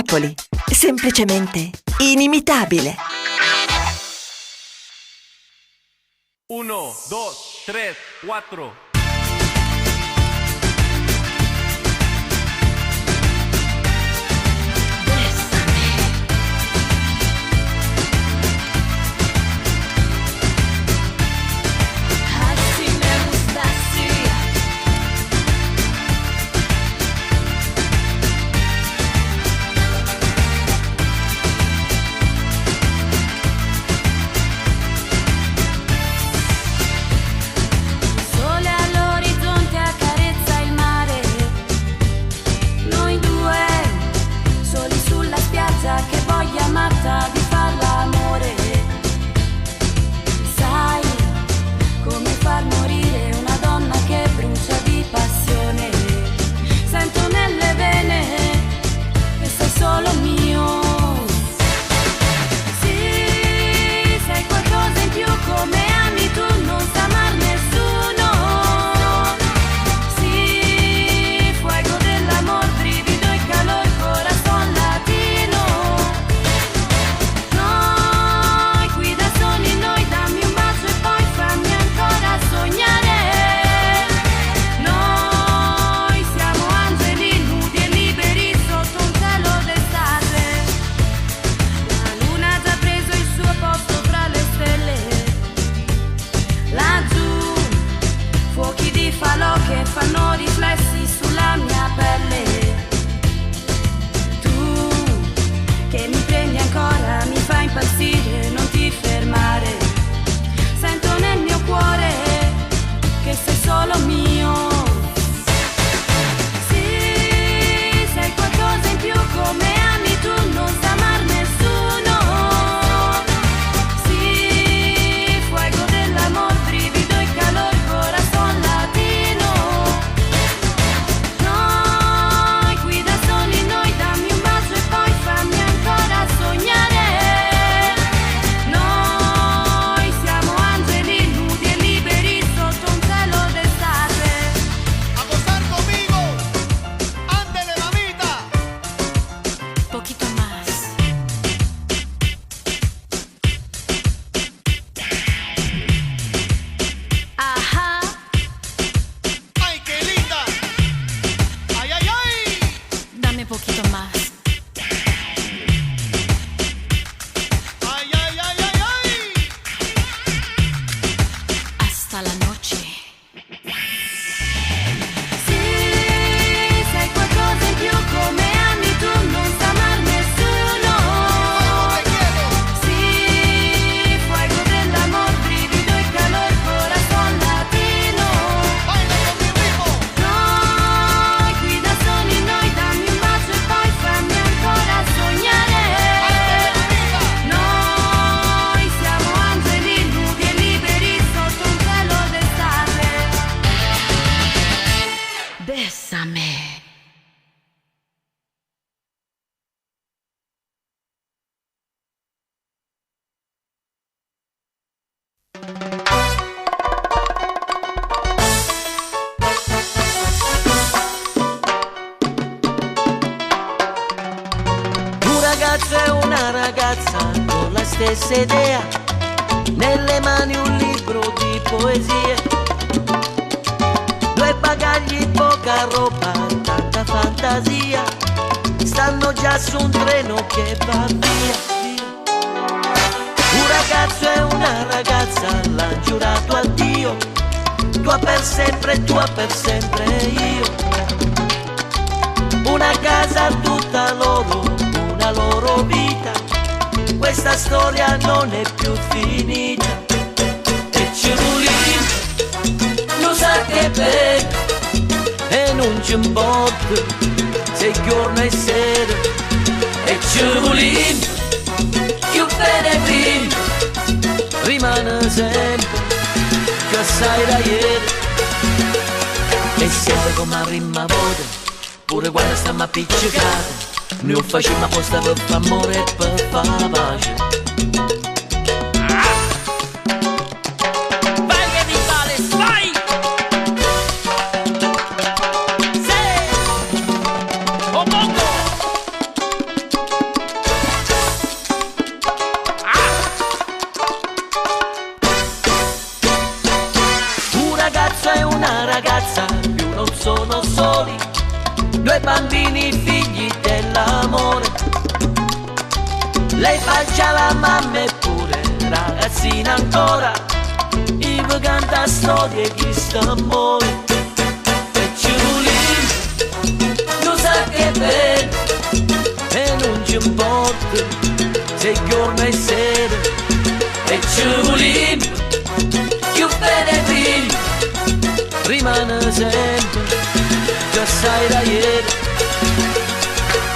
Napoli, semplicemente inimitabile. 1, 2, 3, 4. Stessa idea, nelle mani un libro di poesie, 2 bagagli, poca roba, tanta fantasia, stanno già su un treno che va via. Un ragazzo e una ragazza l'han giurato a Dio, tua per sempre io. Una casa tutta loro, una loro vita, questa storia non è più finita. E Ciulin non sa che bene e non ci importa se giorno e sera. E Ciulin più bene prima rimane sempre che sai da ieri. E sempre come a rima voda, pure quando stiamo appiccicati, noi facciamo apposta per far amore e per far pace. Vai che ti vale, vai! Sì! Oh bongo! Noi bambini figli dell'amore. Lei faccia la mamma eppure ragazzina ancora. Ivo canta storie di st'amore. E Ciulin, lo sa che bene, e non ci importa se giorno e sera. E Ciulin, più bene prima, rimane sempre, già sai da ieri.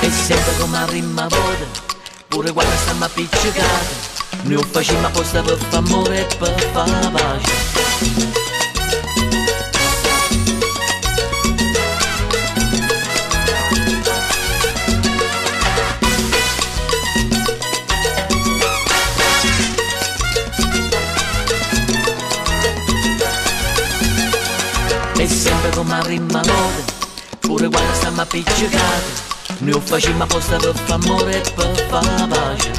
E sempre come la prima volta, pure quando stiamo appiccicati, noi facciamo apposta per far amore e per far pace. E sempre come la prima volta, pure quando stiamo appiccicati, noi facciamo apposta per far amore e per far pace.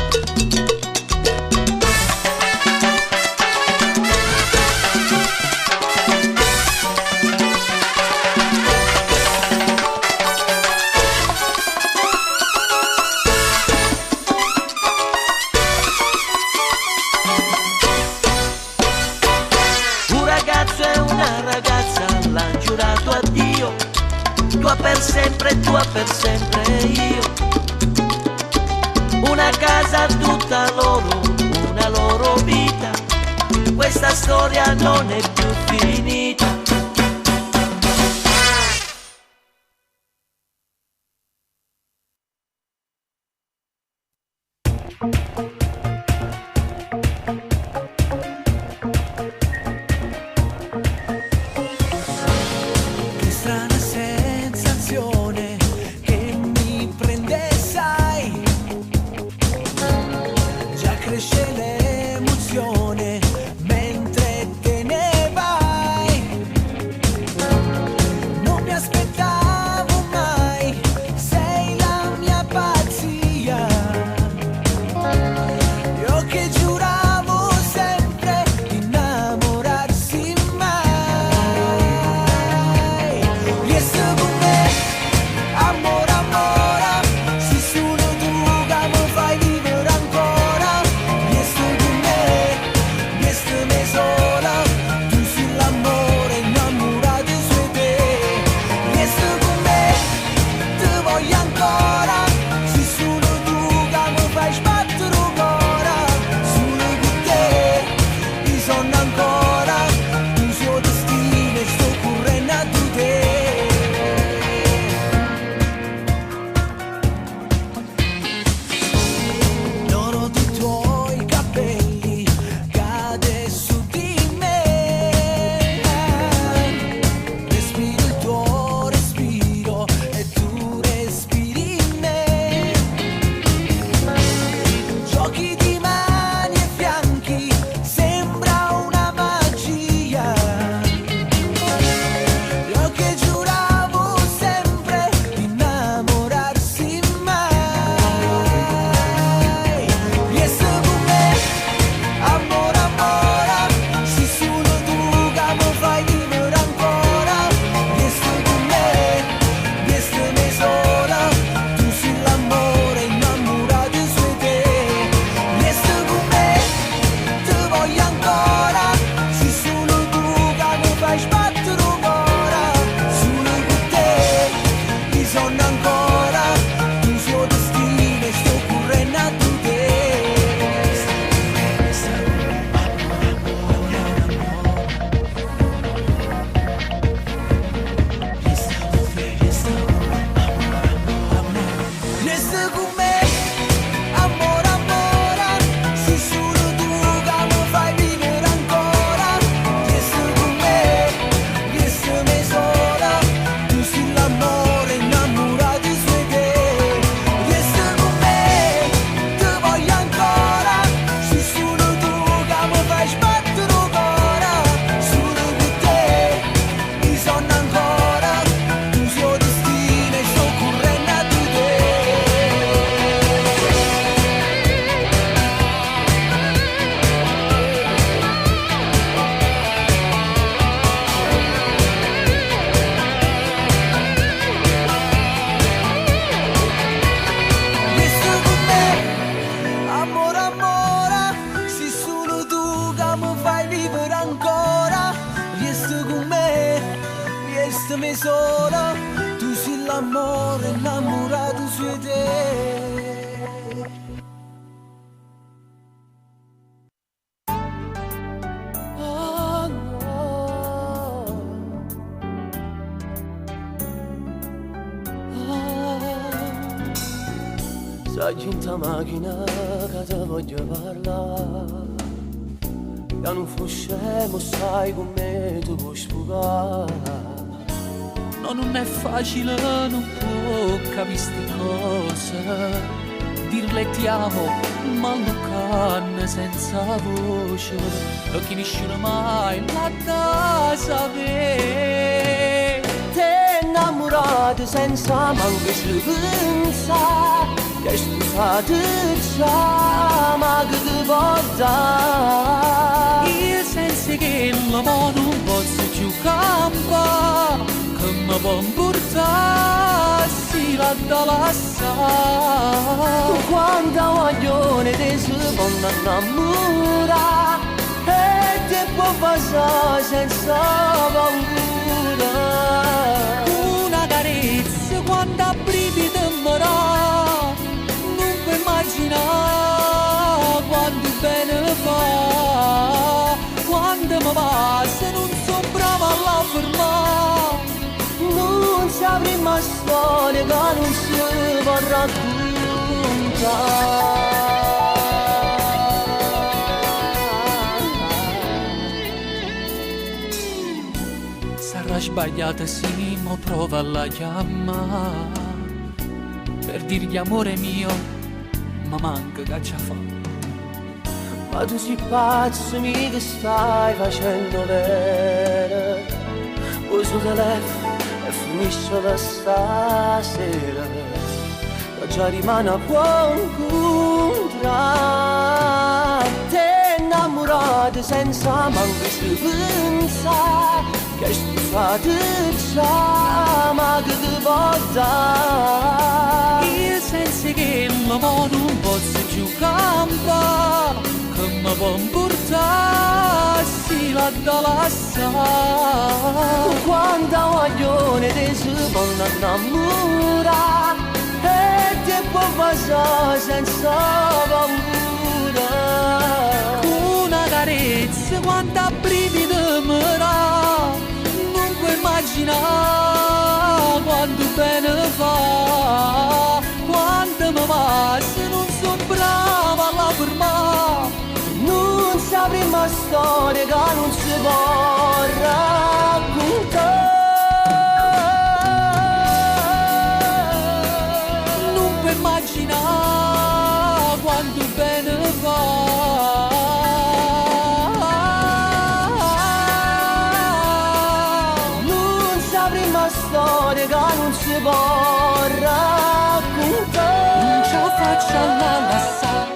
Un ragazzo e una ragazza l'hanno giurato a Dio, tua per sempre io. Una casa tutta loro, una loro vita, questa storia non è più finita. Che strana sensazione che mi prende, sai, già cresce l'emozione mentre te ne vai. Non mi aspettavo mai, sei la mia pazzia. Io che giuravo sempre di innamorarsi mai. Riesci con me, amore, amore, se solo tu che mi fai vivere ancora. Riesci con me sola, tu sei l'amore innamorato su te. Riesci con me, ti voglio ancora, se solo tu che mi fai sbattere il cuore. Solo con te, mi sono ancora, tu sei destino e sto correndo a te. L'oro dei tuoi capelli cade su di me. Respiro il tuo respiro e tu respiri in me. Giochi di mani e fianchi, sembra una magia. Io che giuravo sempre di innamorarsi mai. Riesci con me, amore, amore, se solo tu che mi fai vivere ancora. Riesci con me sola, tu sei l'amore innamorato su te. Riesci con me, ti voglio ancora, se solo tu che mi fai sbattere il cuore. Solo con te, mi sono ancora, tu sei destino e sto correndo a te. Riesci con me, amore, amore, se solo tu che mi fai vivere ancora. Riesci con me sola, tu sei l'amore innamorato su te. Riesci con me, ti voglio ancora, se solo tu che mi fai sbattere il cuore. Solo con te, mi sono ancora, tu sei destino e sto correndo a te. me sola, tu sei l'amore innamorato su te. Oh no. Sai in ta macchina che ti voglio parlare, che non foscemo sai con me tu puoi sfugare. No, non è facile, non può capire sti cose, dirle ti amo, ma non canne senza voce, non finisce mai la da sapere. T'è innamorato senza manco speranza, che è sposato già, ma che ti può dare? Io senza che l'amore non posso più campare, che mi può portare si la da lassare. Quanta voglione te si può innamorare, e te può passare senza paura. Una carezza quando brividi mi dà, non puoi immaginare quanto bene fa. Quando mi passa non sono brava a fermare, Non saprei mai storia che non si può raccontare. sarà sbagliata sì, ma prova a chiamare per dirgli amore mio, ma manca che ci fa. Ma tu sei pazzo, mica stai facendo bene, poi sul telefono e finisce da stasera, ma già rimane a buon contratto. T'è innamorato senza manco speranza, che è sposato già, ma che ti può dare? Io senza che l'amore non posso più campare, che mi può portare si la da lassare. Quanta voglione te si può innamorare, e te può passare senza paura. Una carezza quanta brividi mi dà, non puoi immaginare quanto bene fa. Quando mi passa non sono brava a fermare, Non saprei mai storia che non si può raccontare. non puoi immaginare quanto bene fa. Non saprei mai storia che non si può raccontare. Non ce la faccio a lassare.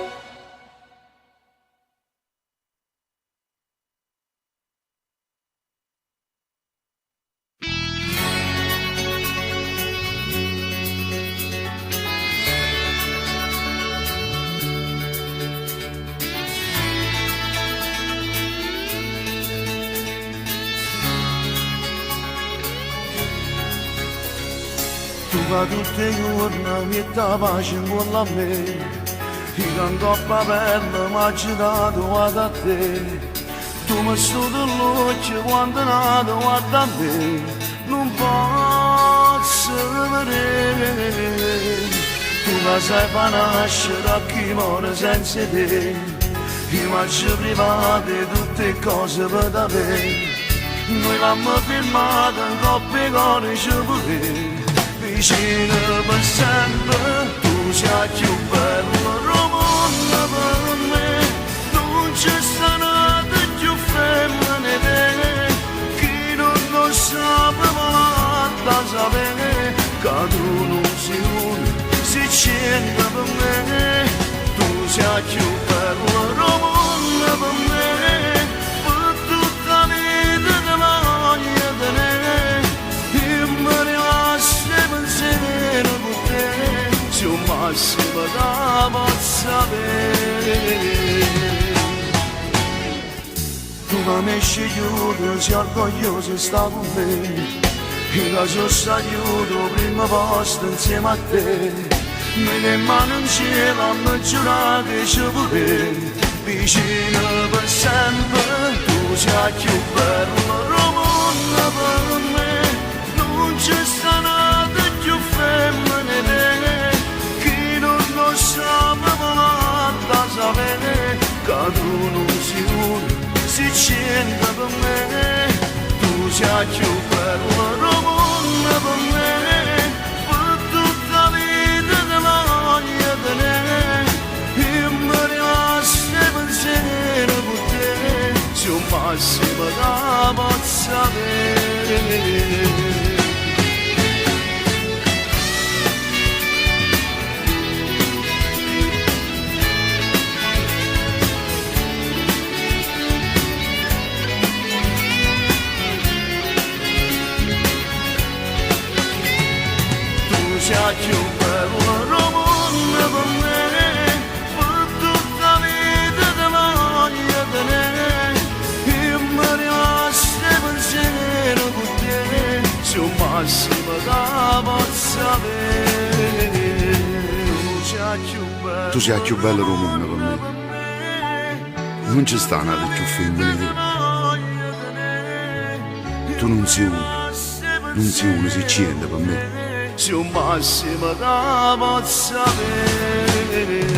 Tu va tutte i giorni mi sta pace con la me, io canto a papella ma ci dato guarda a te. Tu mi stai dell'occhio quando nato guarda a me, non posso vedere. Tu la sai fa nascere a chi muore senza te, immagini private tutte cose per te. Noi l'abbiamo firmato in coppia con i ciupoli, vicino per sempre, tu sei più bello romano per me, non c'è stata più femmine chi non lo sapeva da sapere, che tu non sei uno, si c'entra per me, tu sei più bello romano per me, per tutta la vita che voglio tenere, io mi rimasto pensiero con te, se un massimo da possa avere. Tu mi hai scegliuto, sei orgoglioso, sta con me, Io sono stato prima posto insieme a te, me le mani in cielo hanno giurato che ci vorrei, vicino per sempre, tu sei più bello del mondo per me, non c'è stata più femmine, chi non lo sa mi volata sapere, che tu non sei uno, si scende per me. Tu sei più bello del mondo per me, per tutta la vita te voglio tenere, e mi rimane pensiero per te, sei un massimo che posso avere. Sei più bello del mondo per me, per tutta la vita te voglio tenere, e mi rimane pensiero per te, sei un massimo che posso avere. Tu sei più bello del mondo per me, non ci sta nada più femminile. Tu non sei uno, sei cento per me. Sei un massimo che posso avere.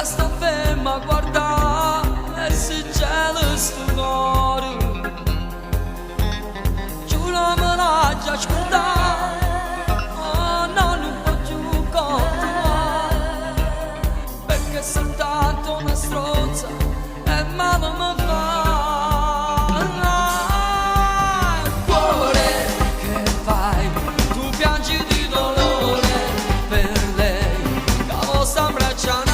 Sto ferma a guardare e si gela sto cuore, giuro me l'ha già ascoltato, oh no non può più continuare, perché soltanto una stronza e male mi fa. Cuore che fai, tu piangi di dolore per lei, che lo sta abbracciando.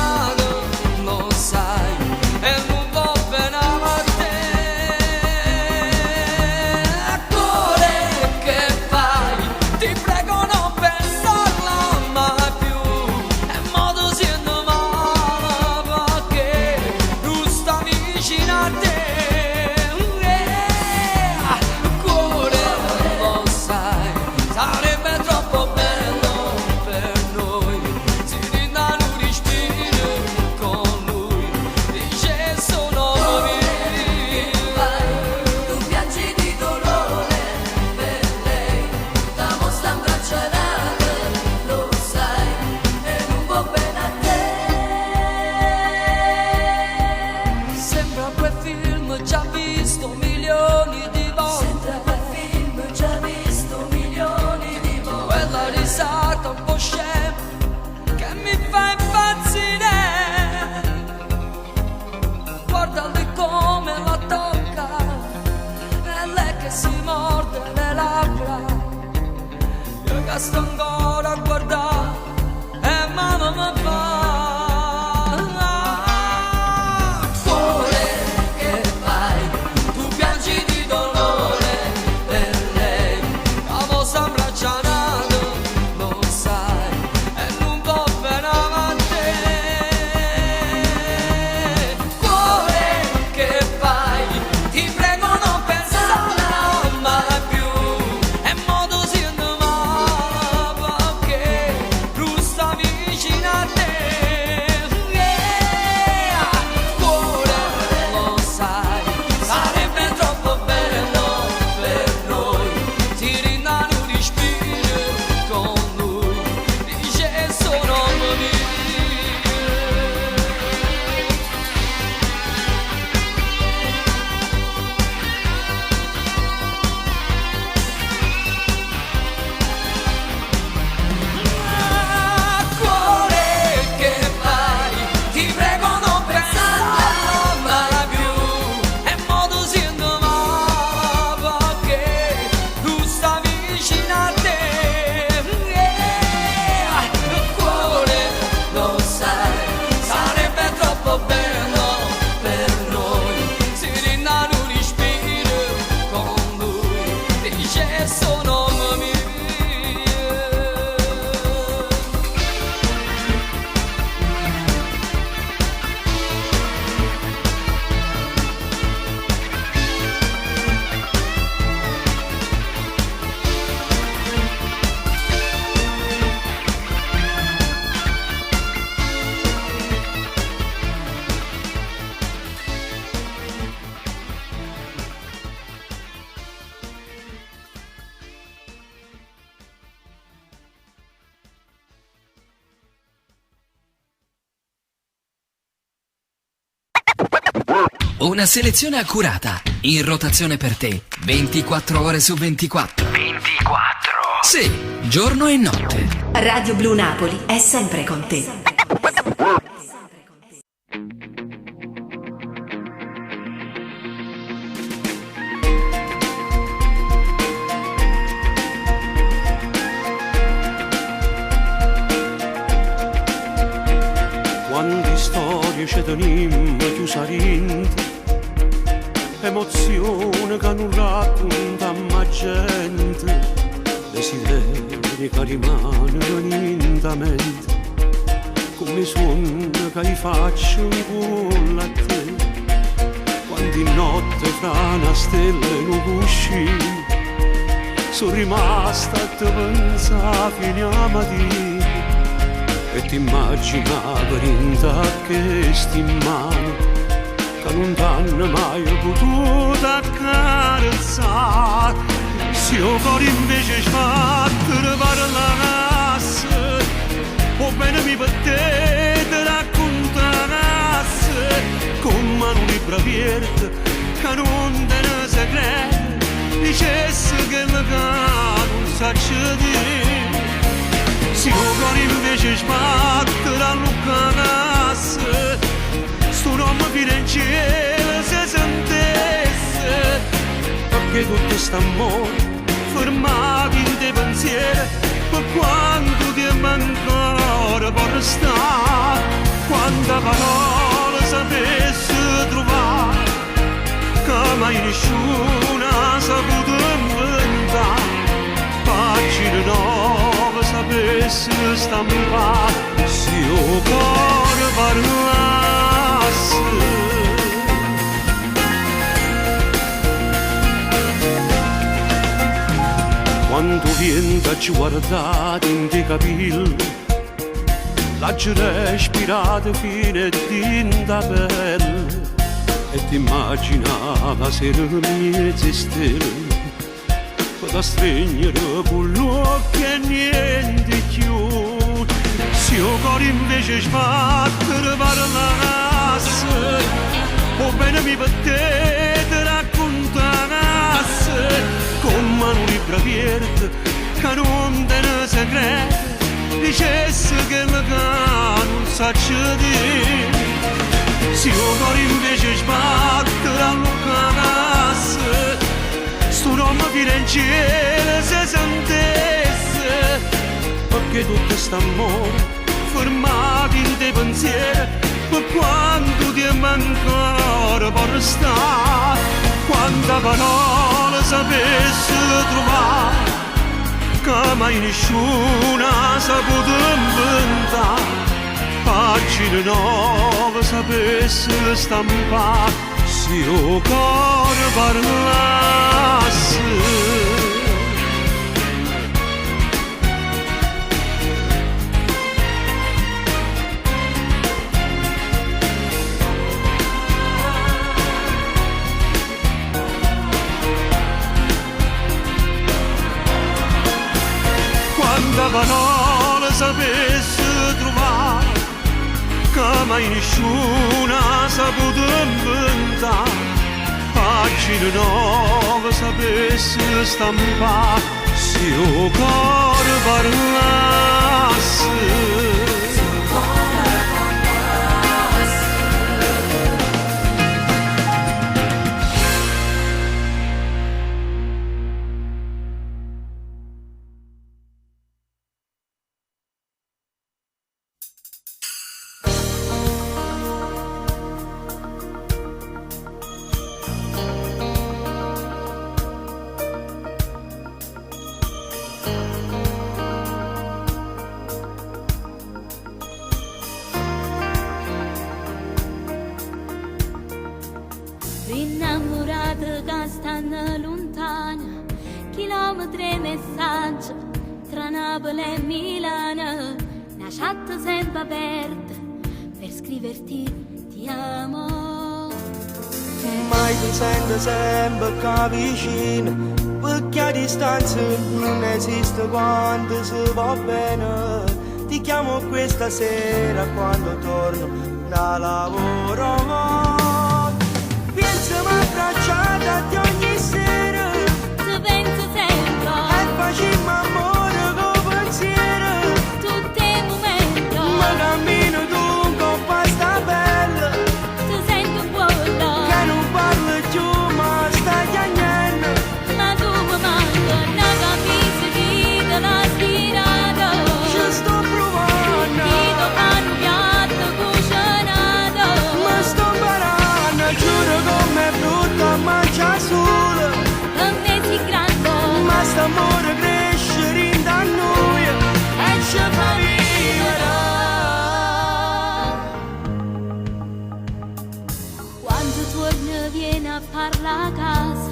Sto ancora a guardare e mano mi fa. Cuore che fai, tu piangi di dolore per lei, amo sta abbracciando, lo sai, e non può bene a te. Cuore che fai, ti prego non pensare mai più, è modo si male. Una selezione accurata, in rotazione per te, 24 ore su 24. 24? Sì, giorno e notte. Radio Blu Napoli è sempre con te. Quante storie ci teniamo chiusa dentro, emozioni che non racconta mai gente, desideri che rimangono in mente, come suoni che faccio con la te. Quante notte fra una stella e un cuscino, sono rimasta a te pensare fino a mattina. E ti immaginavo in che sti mani che non t'hanno mai potuto accarezzare. Se io cuore invece sbattere parlasse, o bene mi potete raccontasse, come un libro aperto che non te ne segreto, dicesse che me non sa dire. Se io cuore invece sbattere a Lucanasse, sto nome Firenze se sentesse, perché tutto st'amore fermato in te pensieri, per quanto tempo ancora può restare, quanta parola sapesse trovare, che mai nessuna ha saputo inventare. Pagine nuove sapesse stampare, se io cuore parlasse. Quando vento ci guardate in te capelli, la ci respirate fino a tinta pelle, e ti immaginava se le mie stelle da stringere con l'occhio e niente più. Se io cuore invece sbattere parlasse, o bene mi potete raccontasse, come un libro aperto che non te ne segreto, dicesse che me non sa dire. Se io cuore invece sbattere a Lucanasse, sto nome Firenze se sentesse, perché tutto st'amore fermato in te pensieri, per quanto tempo ancora può restare, quanta parola sapesse trovare, che mai nessuna ha saputo inventare. Pagine nuove sapesse stampare, se io cuore parlasse. Quanta parola sapesse trovare, che mai nessuna ha saputo inventare. Pagine nuove sapesse stampare, se io cuore parlasse. Innamorate che stanno lontane, chilometri e messaggi tra Napoli e Milano, una chat sempre aperta per scriverti ti amo. Mai ti sento sempre qua vicino, perché a distanza non esiste quando si va bene. Ti chiamo questa sera quando torno da lavoro. piazza mi abbracciata di ogni sera. Ti penso sempre, E facciamo amore con pensiero. tutti i momenti, Ma cammino tu un coppa sta bella. ti sento buona, Che non parlo più ma sta chiagnendo. ma tu mi manca una camisa che te l'ha stirata, Ci sto provando. che ti fanno piatto cucinato, Ma sto imparando. Giuro com'è brutta mangia sola. per me sei grande, Ma st'amore cresce in da noi. E ci fa vivere. quando torni vieni a parlare a casa,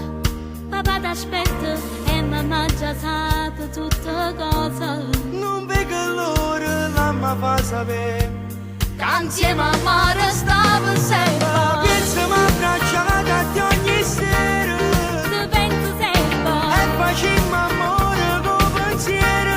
papà ti aspetta e mamma già sa tutte cose. Non vedo l'ora, la mi fa sapere. Che insieme a mare stavo sempre, Piazza mi abbracciata di ogni sera. ti penso sempre, E facciamo amore con pensiero.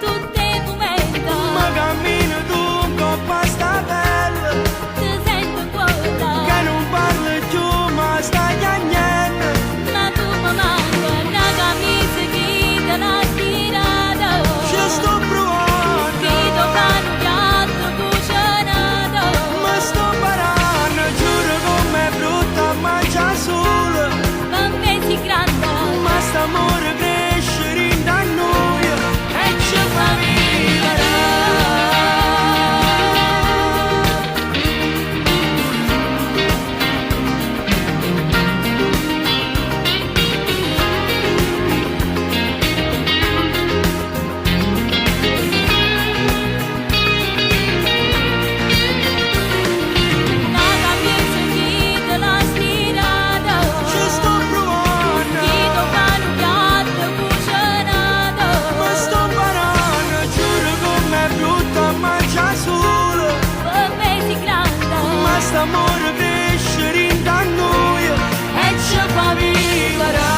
tutti i momenti, Ma cammino tu un coppa sta bella. ti sento buona, Che non parlo più ma sta chiagnendo. ma tu mi manca una camisa che te l'ha stirata, Ci sto provando. che ti fanno piatto cucinato, Ma sto imparando. Giuro com'è brutta mangia sola. per me sei grande, Ma st'amore cresce in da noi. E ci fa vivere. una camisa che te l'ha stirata, Ci sto provando. che ti fanno piatto cucinato, Ma sto imparando. Giuro com'è brutta mangia sola. per me sei grande, Ma st'amore cresce in da noi. E ci fa vivere.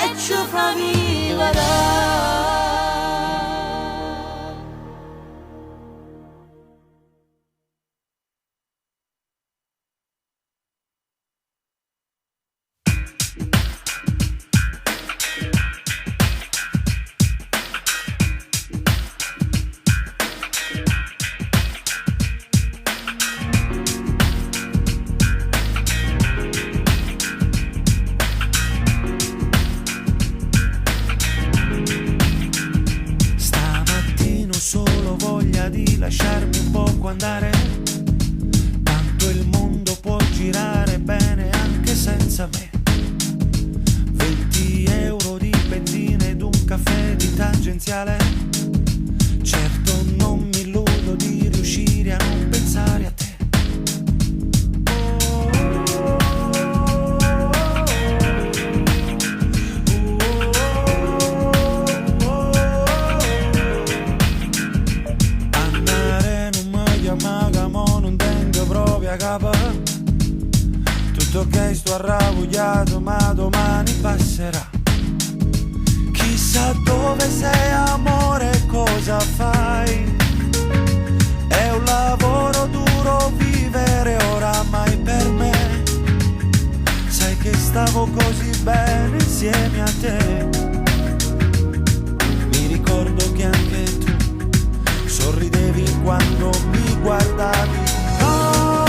E ci fa vivere. Stamattina ho solo voglia di lasciarmi un poco andare. Tanto il mondo può girare bene anche senza me. 20 euro di benzina ed un caffè di tangenziale. Certo non mi illudo di riuscire a non pensare a te. Andare non mi chiama, ma non tengo proprio a capo. Tutto ok, sto arrabbiato, ma domani passerà. Chissà dove sei, amore, cosa fai? È un lavoro duro vivere oramai per me. Sai che stavo così bene insieme a te. Mi ricordo che anche tu sorridevi quando mi guardavi. No,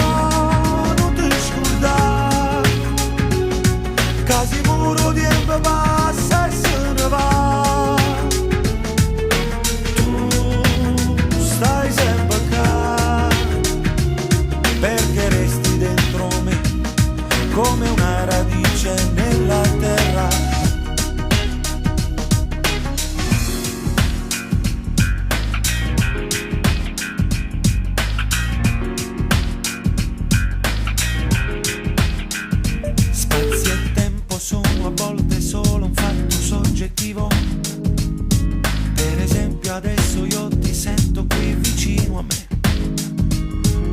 non ti scordare, casi muro di passa e se ne va. Tu stai sempre qua, perché resti dentro me come una radice nella terra. Spazio e tempo sono a volte solo un fatto soggettivo. Per esempio adesso io ti sento qui vicino a me.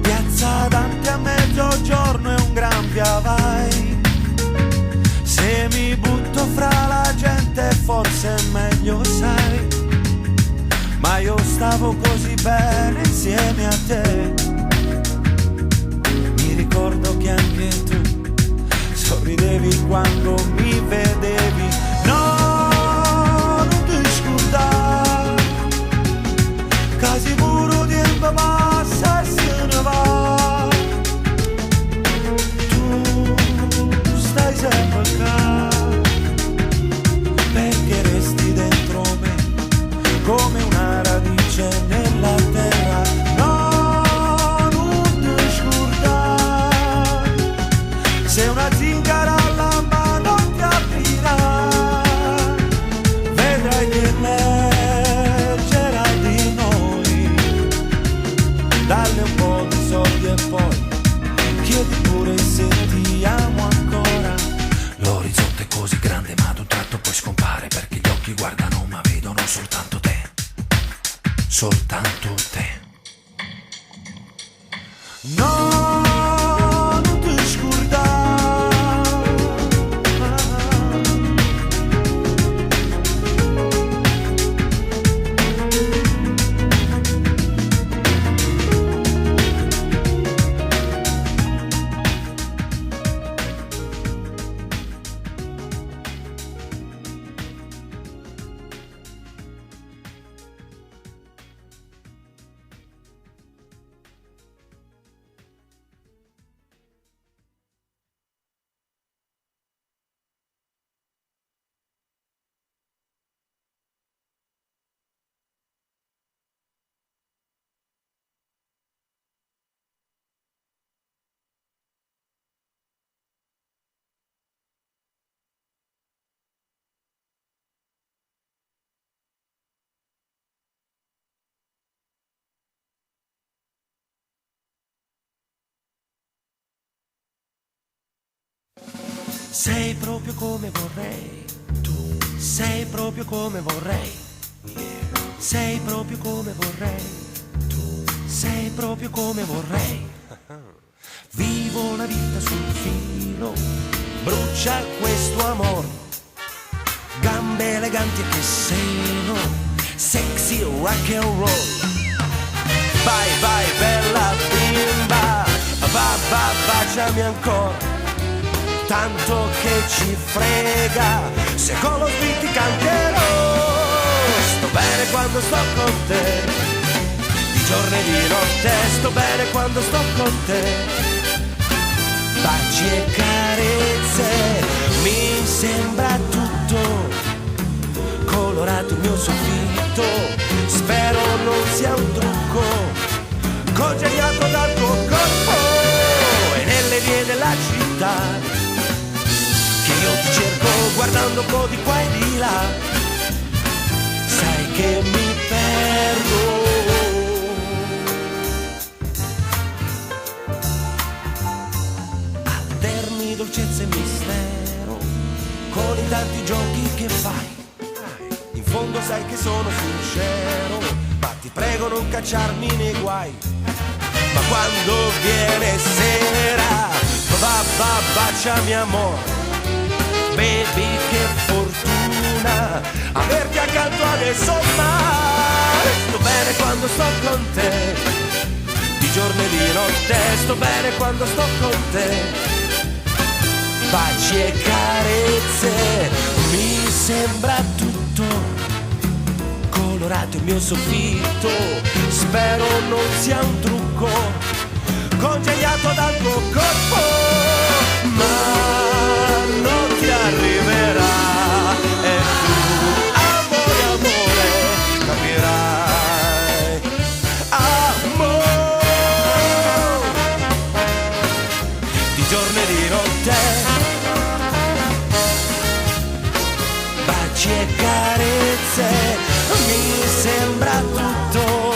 Piazza Dante a mezzogiorno è un gran via vai. Se mi butto fra la gente forse è meglio, sai. Ma io stavo così bene insieme a te. Mi ricordo ricordo che anche tu sorridevi quando mi vedevi. No, non ti scordare, casi puro tempo passa e se ne va. Tu stai sempre qua, perché resti dentro me come una radice nella terra. No, non ti scordare, se una zingara alla mano ti aprirà, vedrai che emergerà di noi. Dalle un po' di soldi e poi chiedi pure se ti amo ancora. L'orizzonte è così grande ma ad un tratto poi scompare, perché gli occhi guardano ma vedono soltanto te, soltanto te. No, non ti scordare, sei proprio come vorrei, tu sei proprio come vorrei, sei proprio come vorrei, tu sei proprio come vorrei. Vivo la vita sul filo, brucia questo amore, gambe eleganti e che seno, sexy rock and roll. Vai, vai, bella bimba, va, baciami ancora, tanto che ci frega se con lo beat ti canterò. Sto bene quando sto con te, di giorno e di notte, sto bene quando sto con te. Baci e carezze, mi sembra tutto colorato il mio soffitto, spero non sia un trucco congegnato dal tuo corpo. E nelle vie della città che io ti cerco guardando un po' di qua e di là, sai che mi perdo. Alterni dolcezza e mistero con i tanti giochi che fai. In fondo sai che sono sincero, ma ti prego non cacciarmi nei guai. Ma quando viene sera, va, baciami amore, baby che fortuna averti accanto adesso. Ma sto bene quando sto con te, di giorno e di notte, sto bene quando sto con te. Baci e carezze, mi sembra tutto colorato il mio soffitto, spero non sia un trucco congegnato dal tuo corpo, ma non ti arriverà e tu, amore, amore, capirai, amore, di giorno e di notte. Baci e carezze, mi sembra tutto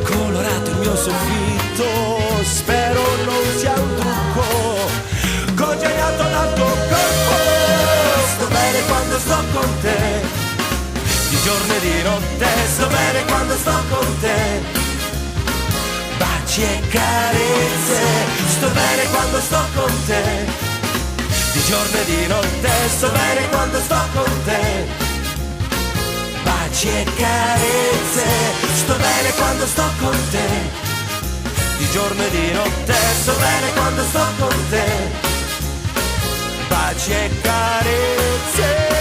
colorato il mio soffitto, spero non sia un trucco congegnato dal tuo corpo. Sto bene quando sto con te, di giorno e di notte, sto bene quando sto con te. Baci e carezze, sto bene quando sto con te, di giorno e di notte, sto bene quando sto con te. Baci e carezze, sto bene quando sto con te, di giorno e di notte, sto bene quando sto con te, baci e carezze.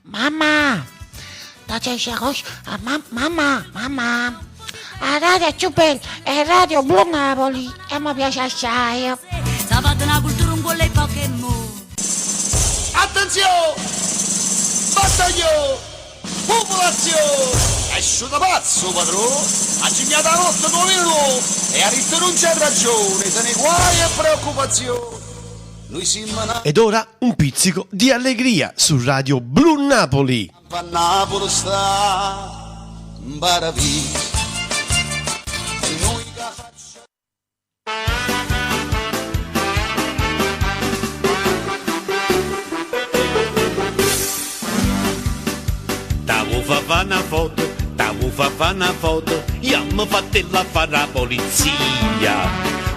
Mamma, da c'è mamma, la radio è più bella, è Radio Blu Napoli e mi piace assai. Sabato una cultura un po' le Pokémon. Attenzione! Battaglio! Popolazione! Esce da pazzo, padrone! Ha gignata la notte con il nuovo e a ritto non c'è ragione, se ne guai e preoccupazione. Noi siamo Ed ora un pizzico di allegria su Radio Blu Napoli. a Napoli sta Baravi. Noi che facciamo T'avevo fa una foto, io mi fatela fare la polizia.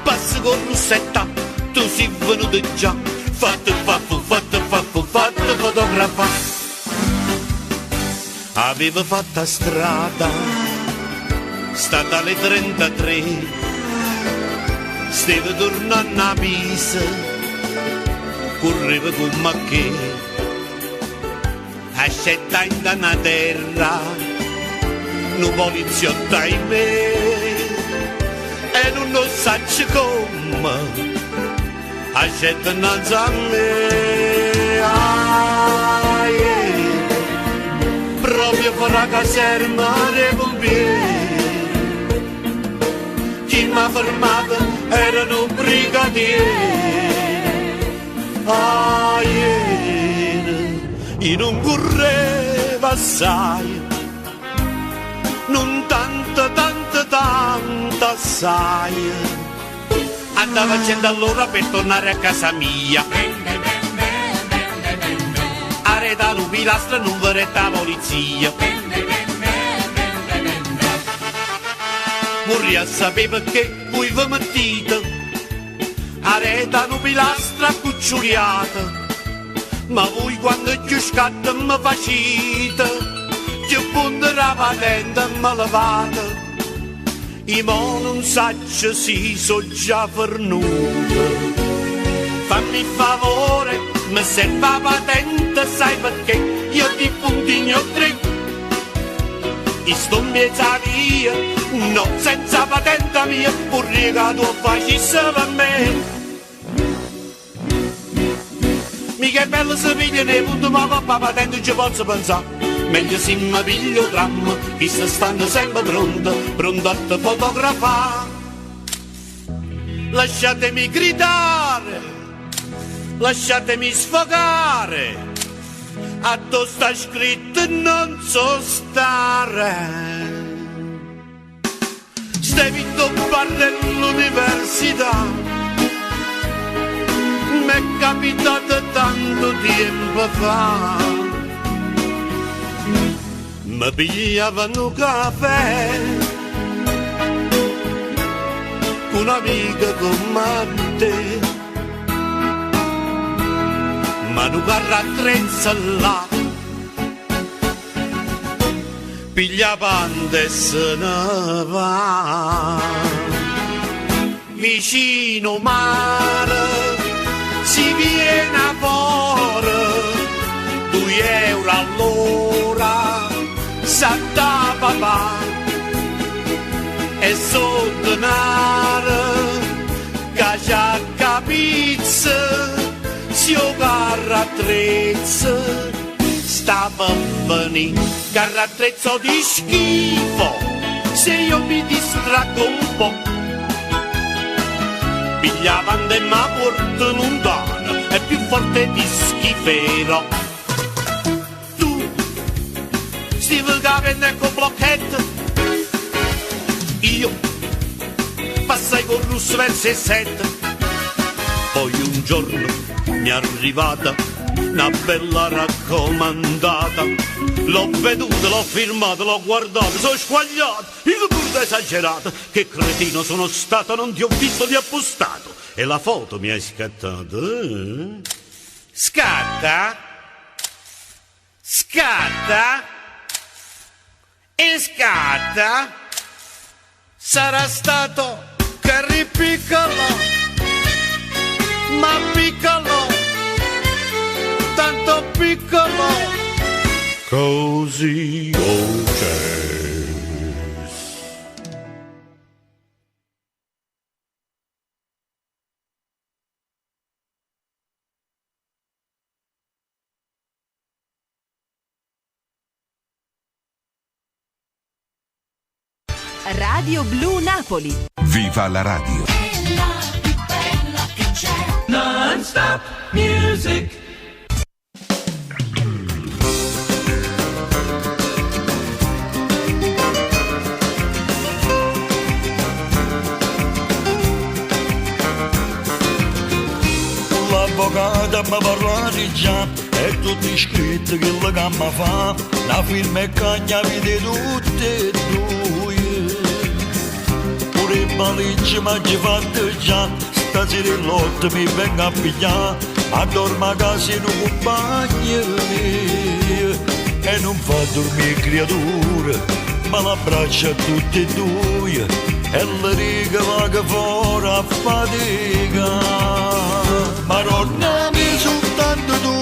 Passi con Rossetta, tu sei venuto già, fatte fotografare. Aveva fatto strada, stata alle 33, stava tornando a Pisa, correva con Macché, ascettando una terra, un poliziotto ahimè, e non lo sa come, accetta innanzi a me, proprio per la caserma dei pompieri, chi mi ha fermato erano un brigadiere, io non correva assai, non tanto assai, andava a 100 all'ora per tornare a casa mia, arreta un pilastro non verretta polizia, vorrei sapere perché voi vi mettete, arreta un pilastro accucciuliata, ma voi quando più scatta mi facete, più punta la patente mi levate, i mo non saccio si so già fornuto, fammi il favore, mi serve la patente, sai perché io di puntini ho 3, e sto in mezzo a via, no senza patente mia, vorrei che tu facessi per me. Mica è bello se piglia nei punti, ma papà patente ci posso pensare. Meglio se mi piglio tram, che se stanno sempre pronto a te fotografare. Lasciatemi gridare, lasciatemi sfogare, a to sta scritto non so stare. Stevi toppare all'università, m'è capitato tanto tempo fa, mi pigliavano caffè con un'amica come te, ma non carra attrezza là, piglia pande e se ne va. Vicino mare si viene a fuori, 2 euro all'ora, santa papà, e so denaro, che già capizza, si io carrattrezzo, stava a venire, carrattrezzo di schifo, se io mi distraggo un po'. Pigliavano e ma porto lontano, è più forte di schifero. Tu, stivi capendo con blocchetto, io passai con russo verso il 7. Poi un giorno mi è arrivata una bella raccomandata. L'ho veduto, l'ho filmato, l'ho guardato, sono squagliato, il burdo esagerato. Che cretino sono stato, non ti ho visto, ti ho appostato. E la foto mi hai scattato. Scatta? Scatta? E scatta? Sarà stato Carri piccolo, ma piccolo, tanto piccolo, così ok. Radio Blu Napoli. Viva la radio. Non-stop music. L'avvocato mi parla di già e tutti scritti che la gamma fa, la firma e cagna vede tutte e due. Pure i balicci ma ci fatte già, stasera il lotto mi venga a pigliare, addormo a casa in un compagno e non fa dormire creature, ma l'abbraccia tutte e due e la riga va che fuori a fatica. Madonna mi soltanto tu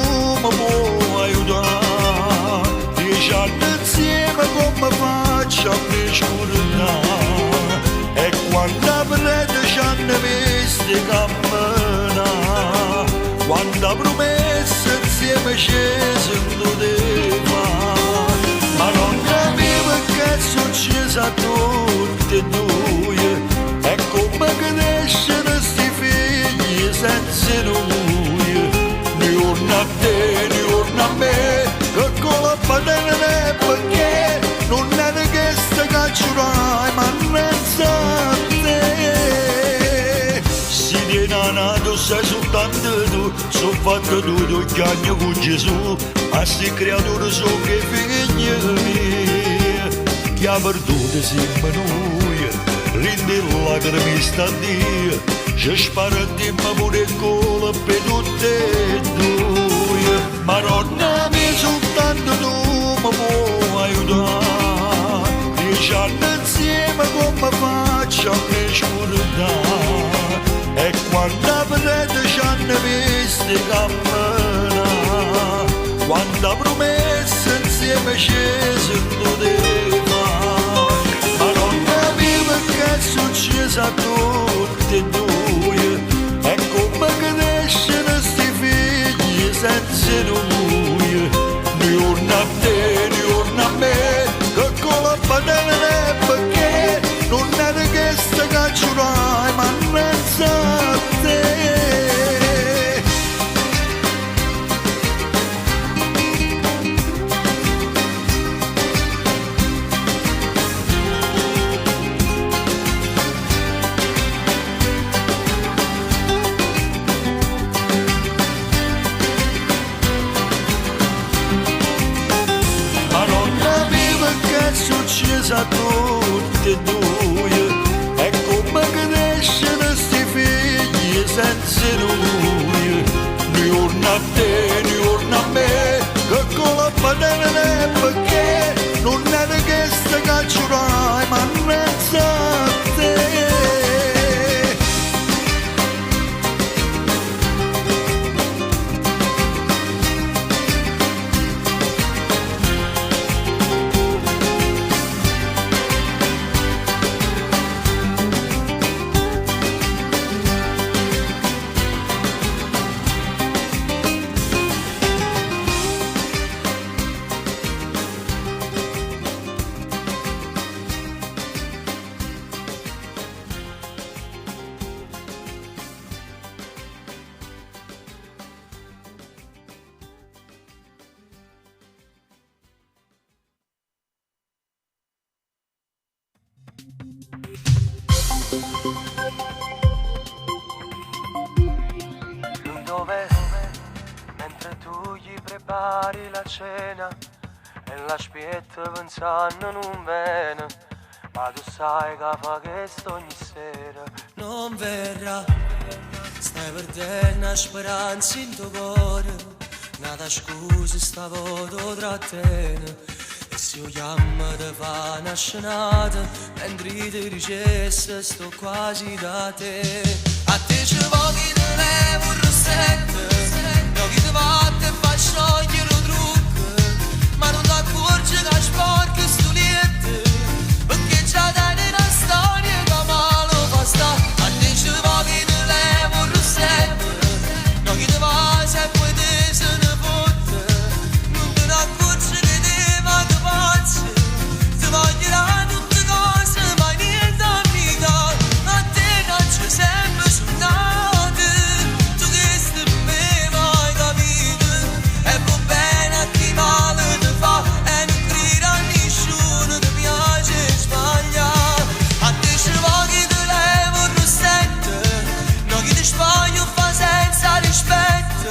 mi puoi aiutare, 10 anni insieme come faccio a mi scordare, e quando prete ci hanno visti camminare, quando promesse insieme scese in doveva. Madonna mia perché è successo a tutti e due, e come crescono sti figli senza noi, diurno a te, diurno a me, che con la padella perché non è che sta cacciurai, ma non sa te. Si tiene nato sei soltanto tu, sono fatto tutto che anni con Gesù, a sti creature sono che figli miei, che ha perduto sempre noi, rende lacrime sta Dio, ci spara a te ma pure colpe tutte e due. Madonna mia soltanto tu mi puoi aiutare, 10 anni insieme come faccio a mi scordare, e quando prete ci hanno visti camminare, quando promesse insieme scese in doveva. Madonna mia perché è successo a tutti e due, e come crescono sti figli senza noi, diurno a te, diurno a me, che con la padella perché non è che sta cacciurai, ma non sa te. Madonna mia perché è successo a tutti e due, e come crescono sti figli senza noi, diurno a te, diurno a me, che con la padella perché non è che sta cacciurai, ma non sa te. prepari la cena e l'aspetta pensando non viene, ma tu sai che fa questo ogni sera. Non verrà, stai perdendo la speranza in tuo cuore, nada scusa sta voto tra te. E se io chiamo te fa una scenata, mentre ti dicesse sto quasi da te. A te ci voglio te levo il rossetto, no che ti batte e fa sciogliere il trucco, ma non ti accorgi che sporchi sto niente, perché già dai una storia che male fa sta. A te ci voglio te levo il rossetto, no che ti va se poi te se ne fotte, non te ne accorgi che te va te pazzi, ti vogliono tutte cose ma niente amica, a te non c'è sempre suonate, tu che stai per me mai capito, e va bene a chi male ti fa e non crede a nessuno ti piace sbagliare. A te ci voglio te levo il rossetto, no che ti sbaglio fa senza rispetto,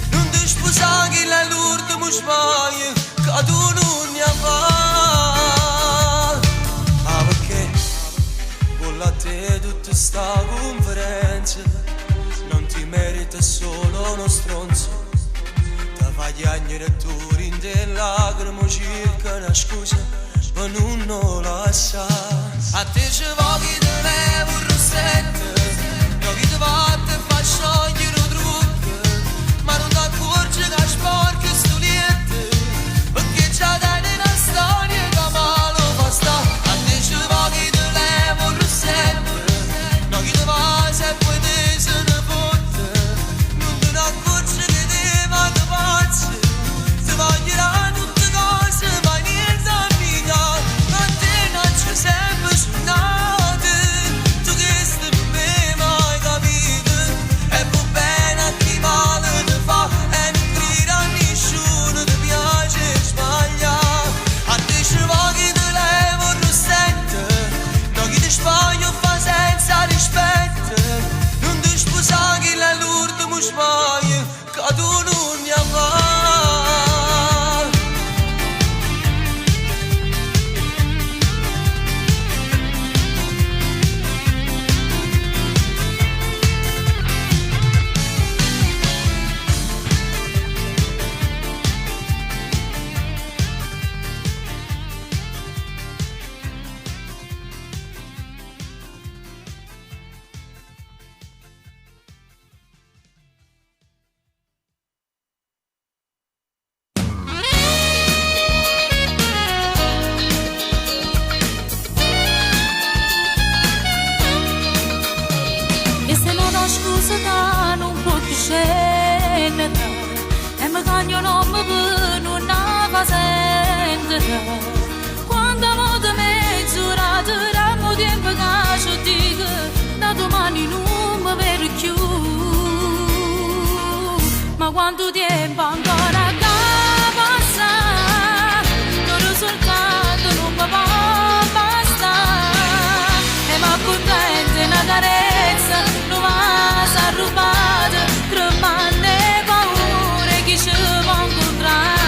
non ti sposare che l'ultimo sbaglio che tu non ne fa. Ah perché con la te tutta sta conferenza non ti merita solo uno stronzo, ti fai chiagnere tu in te lacrime, cerca una scusa ma non la sa. A te ci voglio te levo il rossetto, no che ti batte e fa sciogliere il trucco, ma non ti accorgi che sporchi sto niente, perché già dai una storia che male fa sta. A te ci voglio te levo il rossetto, no che ti va se poi te se ne fotte, non te ne accorgi che te va te pazzi, ti vogliono tutte cose ma niente amica, a te non c'è sempre suonate, tu che stai per me mai capito, e va bene a chi male ti fa e non crede a nessuno ti piace sbagliare. A te ci voglio te levo il rossetto, no che ti sbaglio fa senza rispetto, non ti sposare che l'ultimo sbaglio che tu non ne fa. E se non ho scusa da non può più scendere, e mi cagno non mi può non va sentire, quando volta mi giurato ramo tempo che ci dico, da domani non mi vedo più, ma quanto tempo ancora che passa, non soltanto non mi può bastare, e mi accontento una carezza, non va a rubare, tremando paure che ci può incontrare,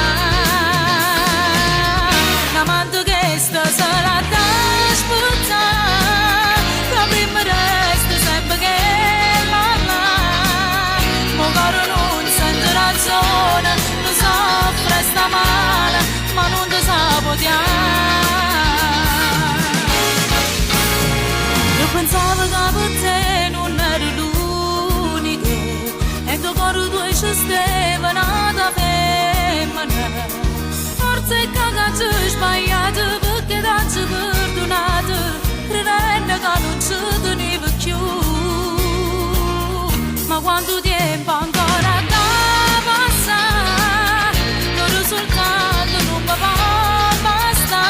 l'amante che sta sarà da aspettare, che prima resta sempre che mamma, ma caro non sente ragione, non soffre sta male, ma non ti sa poter. Io pensavo che per te non eri l'unica, e tuo cuore tu ci stava nata femmina, forse è che ci sbagliato perché ti ci perdonato, credendo che non ci tenevo più, ma quanto tempo ancora che passa, non soltanto non mi può bastare,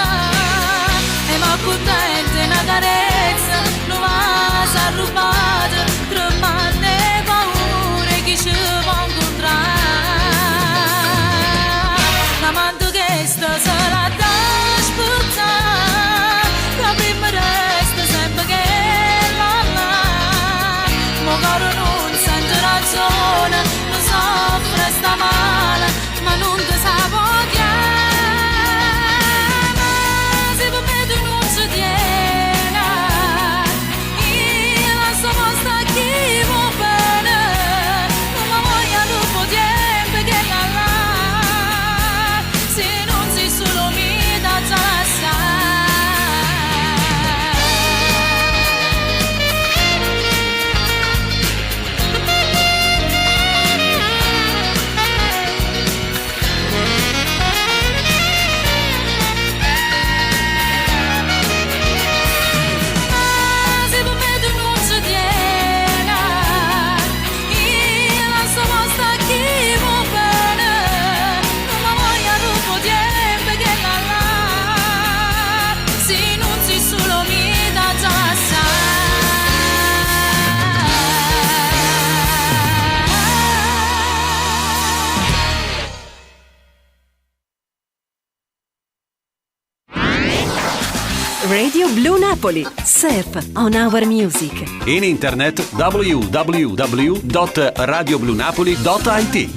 Radio Blue Napoli. Surf on our music. In internet www.radiobluenapoli.it.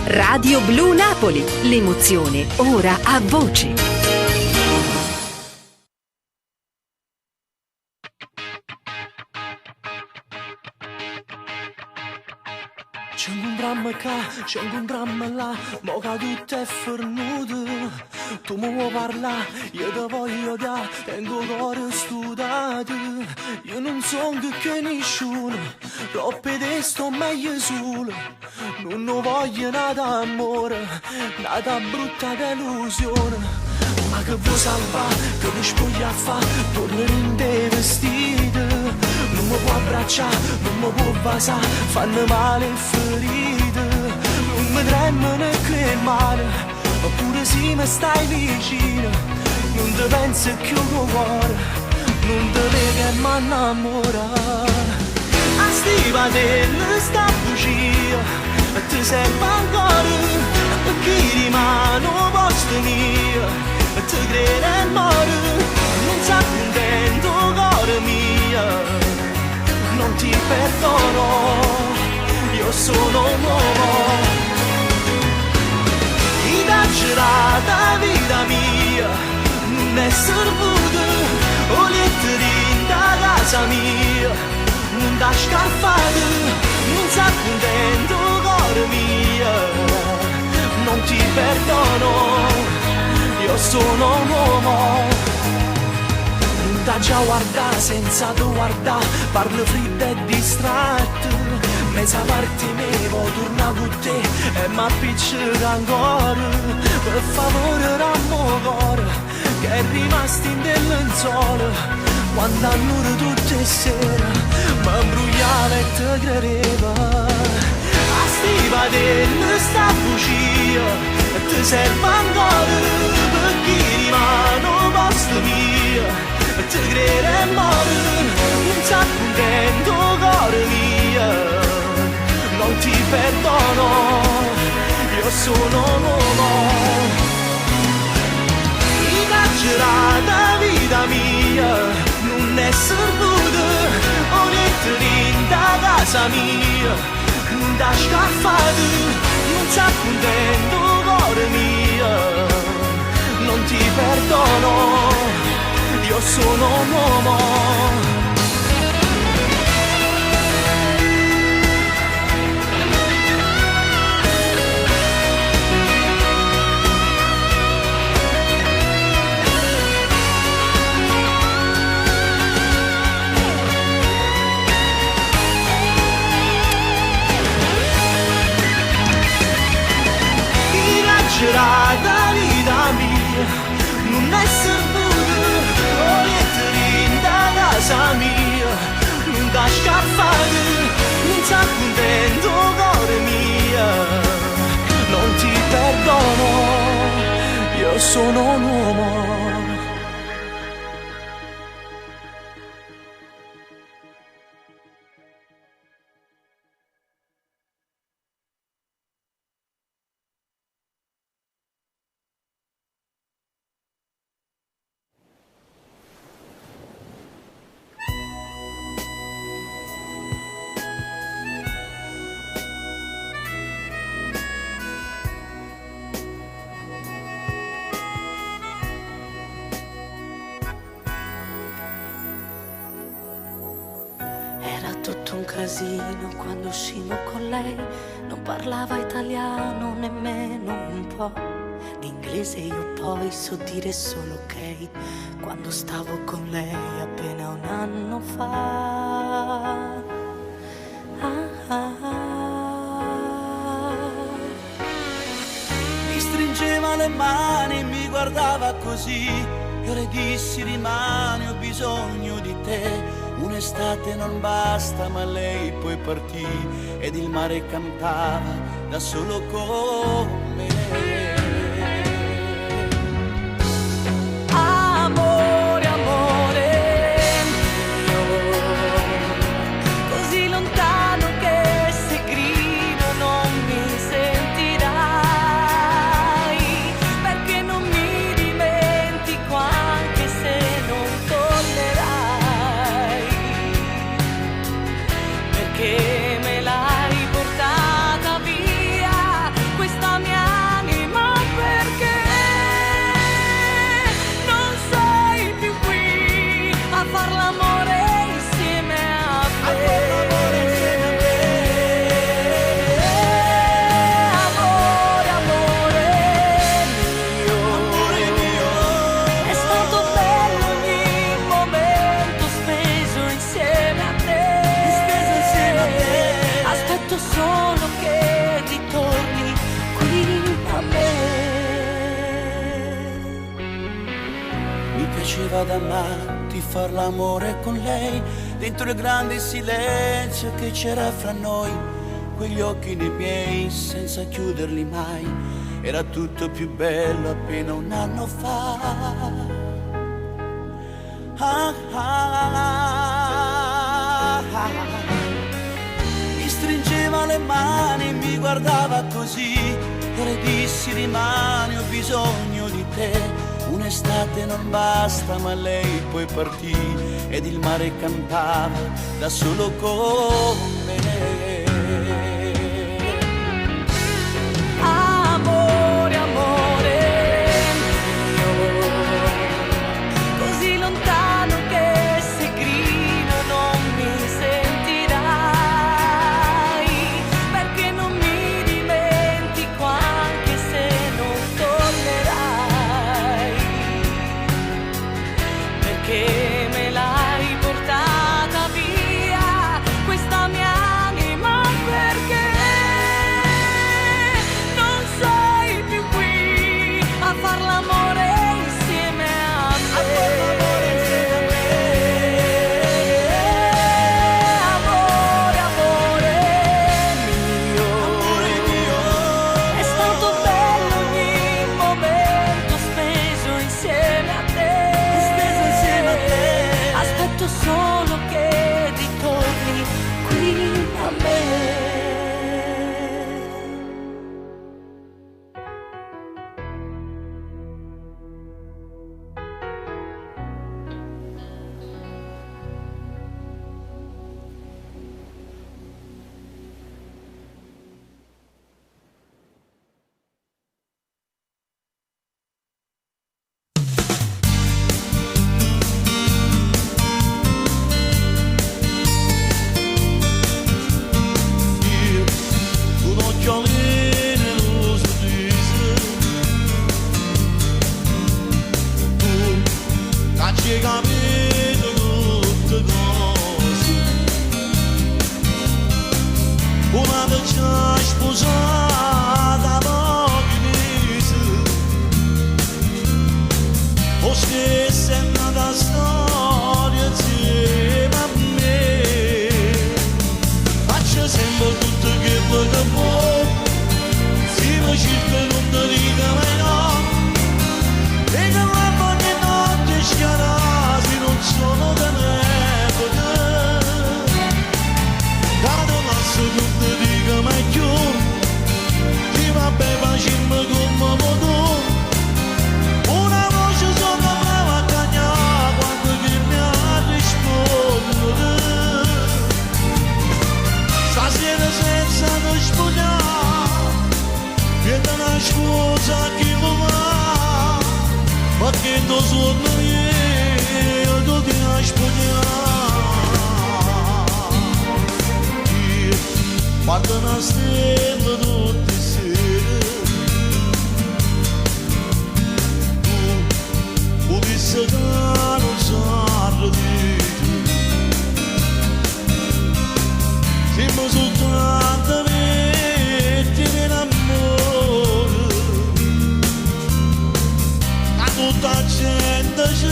Radio Blue Napoli. L'emozione ora a voce. C'è un dramma qua, c'è un dramma là, mo che tutto è fornuto. Tu mi vuoi parlare, io ti voglio dare, tengo cuore studato. Io non sono che nessuno, troppe te sto meglio solo. Non voglio nada amore, nada brutta delusione. Ma che vuoi salvare, che mi spoglia a fa, tornare in te vestito. Non mi può abbracciare, non mi può basare, fanno male ferite. Non mi tremano che male, oppure sì mi stai vicino. Non ti pensi più con cuore, non ti vedi che mi innamora. A stiva delle sta bugia, ti serve ancora, perché rimane un posto mio, ti crede e muore, non sta contento cuore mio. Non ti perdono, io sono un uomo. La girata vita mia non è servuta, o letterin da casa mia, non da scarfata, non sta contento cuore mia. Non ti perdono, io sono un uomo. Da già guarda senza tu guarda, parlo freddo e distratto. Mezza parte me vo torna con te e m'appiccica ancora. Per favore rammo cuore che è rimasto in del lenzuolo. Quando annuro tutte sera m'embrugliava e te credeva. A stiva delle sta bugia ti serve ancora, perché rimane un posto mio. Ti crede e muore, non sta contento cuore mio. Non ti perdono, io sono un uomo. La girata vita mia non è servuta, o letterin da casa mia, non da scarfata, non sta contento cuore mio. Non ti perdono, io sono un uomo. La girata vita mia non è servuta, casa mia, non da scaffare, non sta contento cuore mia. Non ti perdono, io sono un uomo. Quando uscimmo con lei non parlava italiano nemmeno un po' d'inglese, io poi so dire solo ok quando stavo con lei appena un anno fa. Mi stringeva le mani, mi guardava così, io le dissi rimani, ho bisogno di te. Un'estate non basta, ma lei poi partì ed il mare cantava da solo con me. Amore, amore mio, così lontano che se grido non mi sentirai. faceva da matti far l'amore con lei, dentro il grande silenzio che c'era fra noi, quegli occhi nei miei senza chiuderli mai, era tutto più bello appena un anno fa. Ah, ah, ah, ah. Mi stringeva le mani, mi guardava così, e le dissi rimani, ho bisogno di te. Un'estate non basta, ma lei poi partì ed il mare cantava da solo con me. Amore, amore mio, così lontano che se grido non mi sentirai, perché non mi dimentico anche se non tornerai, perché me l'hai portata via questa mia anima, perché non sei più qui a far l'amore insieme a me. Amore, amore mio, è stato bello ogni momento speso insieme a te. Aspetto solo che ritorni qui a me. Un occhiolino nello sorriso, tu cacci capito tutte cose, una vecchia sposata pochi mesi, o stessa è nata storia insieme a me. Faccio sempre tutto che vuoi che vuoi, si mi cerca non ti dica mai no, e che la ogni notte schiarasi non sono da me per te. Cado lasso non ti dica mai più, ti va bene facciamo come tu, una voce sotto brava a cagnare quando che mi ha risposto. Stasera senza non spogliare, viene una scusa che mi va, ma che non sono io, tu ti hai spogliare. Io guardo una stella tutte sere, tu disse che non sarò di te. Siamo soltanto vittime d'amore, ma tutta la gente ci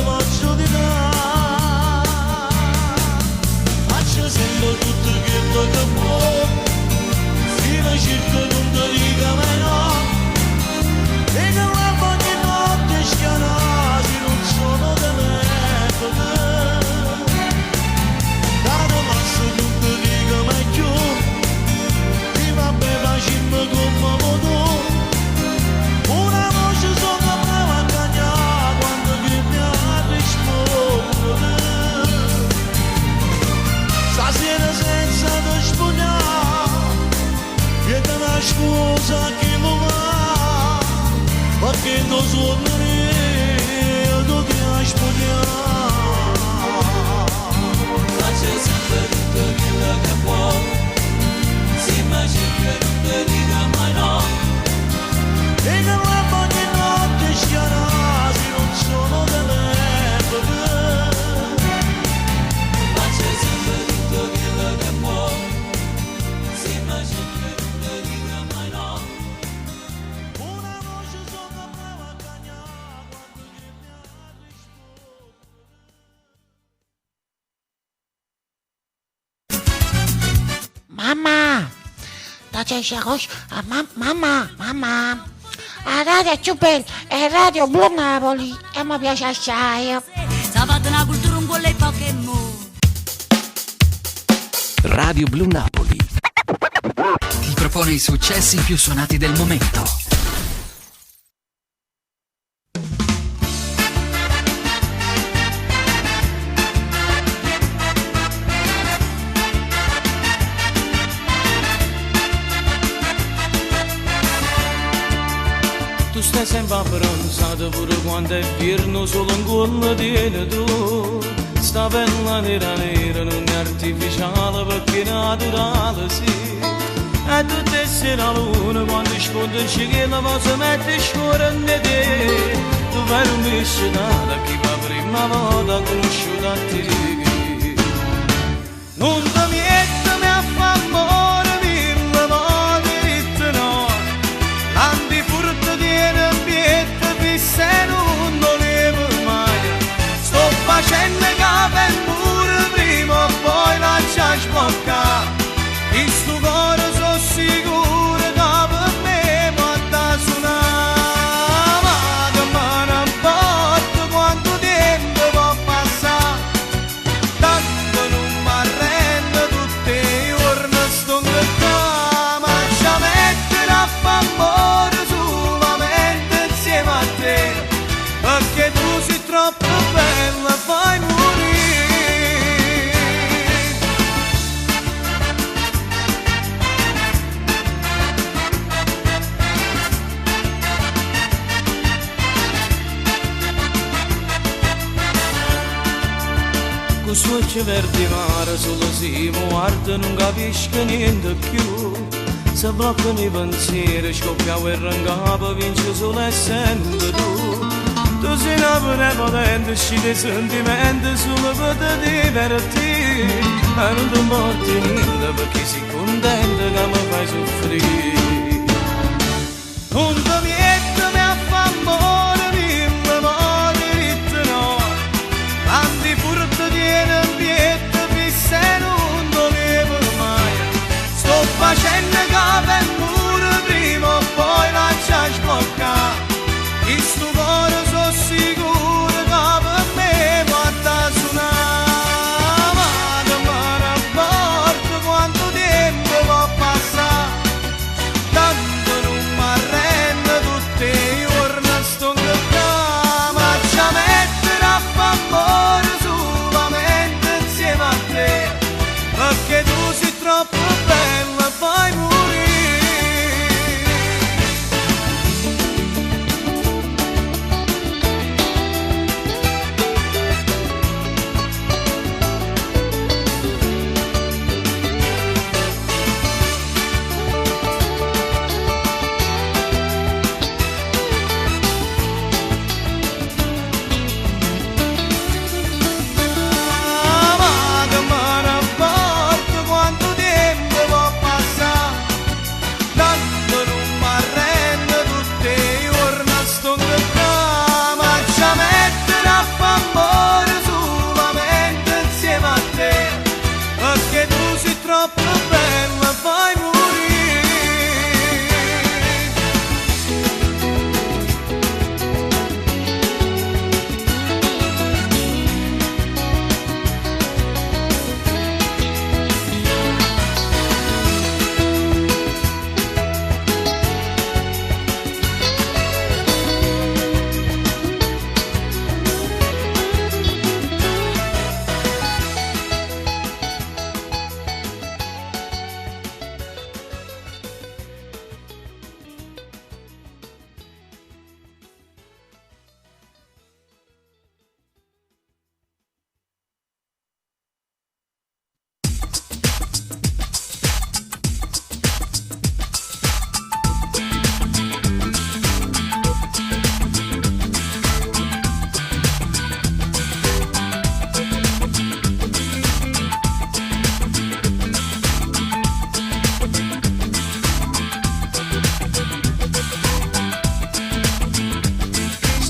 può giudicare. Faccio sempre tutto che vuoi che vuoi, si mi mamma, da c'è così, mamma, la radio è più bella, è Radio Blu Napoli e mi piace assai. Sapete una cultura un po' le Pokémon. Radio Blu Napoli ti propone i successi più suonati del momento. Tu stai sempre abbronzato pure quando è vierno, solo in quello tieni tu. Sta bella nera non è artificiale perché è naturale, sì. E tu te la luna quando sfonda che la cosa mette scuola in te. Tu vai un missionario che la prima volta conosciuta a te. Non ti mietto mi a fa amore, mille volte detto no. L'anti furto tiene pietà, se non volevo mai. Sto facendo capo e pure prima o poi lascia sboccare. In sto cuore sono sicuro che per me potrà suonare. Ma che me ne importa quanto tempo può passare. Tanto non mi arrendo, tutti i giorni sto in qua. Ma ci mettere a fare amore solamente insieme a te. Perché tu sei troppo bella, fai morire. Con suocce verdi mare solo si guarda, non capisco niente più. Se bloccano i pensieri, scoppia guerra in capo, vince solo essendo tu. Tu sei una prepotente, scende i sentimenti solo per te divertire. E non ti importa niente perché sei contenta che mi fai soffrire. Non ti mietto mi a fa amore, mille volte detto no. Tanti furto tiene pietà, se non volevo mai. Sto facendo capo e pure prima o poi lascia sboccare. In sto cuore sono sicuro che per me potrà suonare. Ma che me ne importa quanto tempo può passare. Tanto non mi arrendo, tutti i giorni sto in qua. Ma ci mettere a fare amore solamente insieme a te. Perché tu sei troppo bella, fai morire. Ma che me ne importa quanto tempo può passare. Tanto non mi arrendo, tutti i giorni sto in qua. Ma ci mettere a fa amore solamente insieme a te. Perché tu sei troppo bella, fai morire.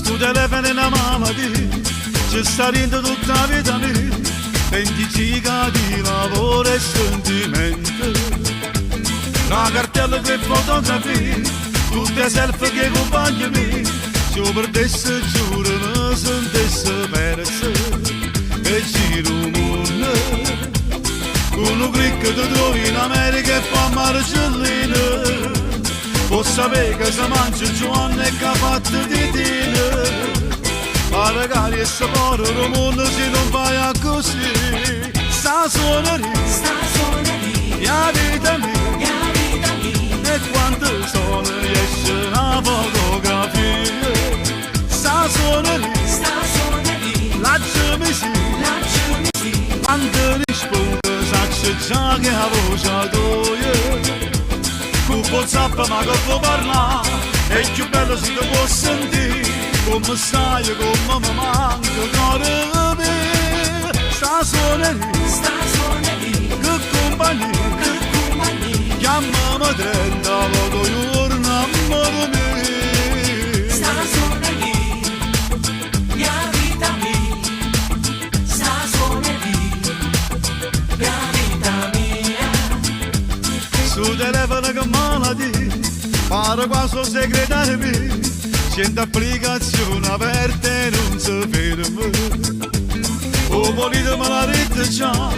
Tu telefono in mano ci sta rindo tutta la vita mia, 25 di lavoro e sentimento. una cartella che fotografie, tutte selfie che accompagnami, se io perdesse giuro mi sentisse perso, e giro il mondo, uno clic ti trovi in America e fa marcellina, può sapere che si mangia Giovanni e che ha fatto di tine, ma magari è sapore il mondo se non vai così, sta suoneria, la vita mia, e quando sono esce una fotografia, sta suoneria, lasciami sì, quando rispondo saccio già che la voce tua, con WhatsApp ma che può parlare, è più bello se ti può sentire, come stai, come mi manca, cuore mio, sta suoneria, che compagnia, chiamami 30 giorni, amore mio, sta suoneria, mia vita mia, sta suoneria, mia vita mia, su telefono che malati, pare quasi un segretario mio, c'è applicazione aperta e non si ferma. O volete me la rete già,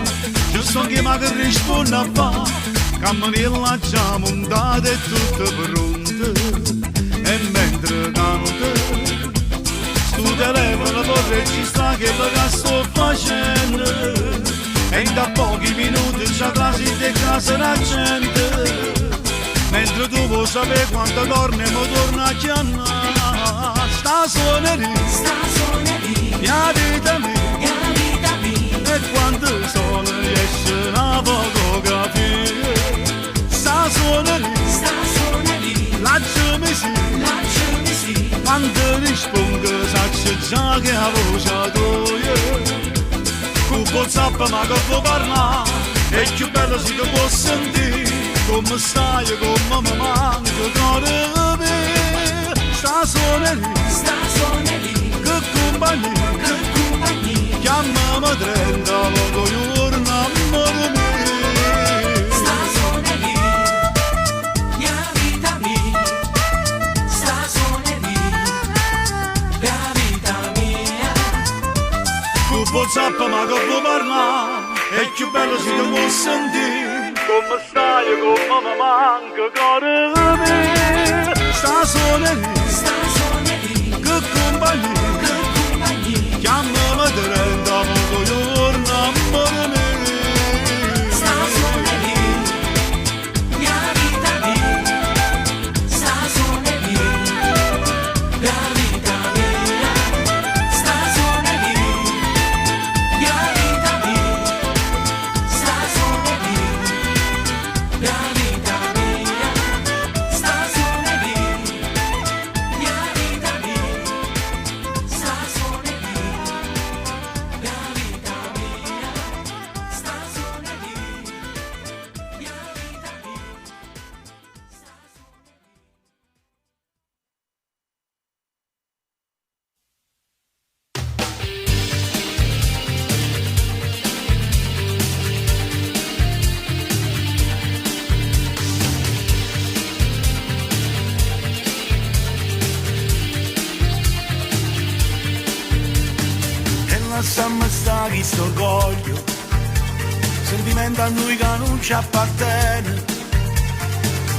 giusto che mi risponde a fa, camminella già montata e tutta pronta, e mentre canta, sto telefono può registrare che la sto facendo, e da pochi minuti già quasi di casa la gente, mentre tu vuoi sapere quando torni e mi torna a chiamare, sta suoneria, mia vita mia, e quando sono esce una fotografia, sta suoneria, lasciami sì, quando rispondo saccio già che la voce tua, con WhatsApp ma che può parlare, è più bello se ti può sentire, come stai, come mi manca, cuore mio, sta suoneria, che compagnia, chiamami 30 giorni, amore mio, sta suoneria, mia vita mia, sta suoneria, mia vita mia, con WhatsApp ma che può parlare, è più bello se ti può sentire, come stai, come mi manca, cuore mio, sta suoneria, che compagnia, chiamami 30 giorni, amore mio, sta suoneria, mia vita mia, sta suoneria, mia vita mia, sta suoneria, mia vita mia, sta suoneria, mia vita mia, sta suoneria, mia vita mia, sta suoneria. Lasciamo stare questo orgoglio, sentimento a noi che non ci appartiene,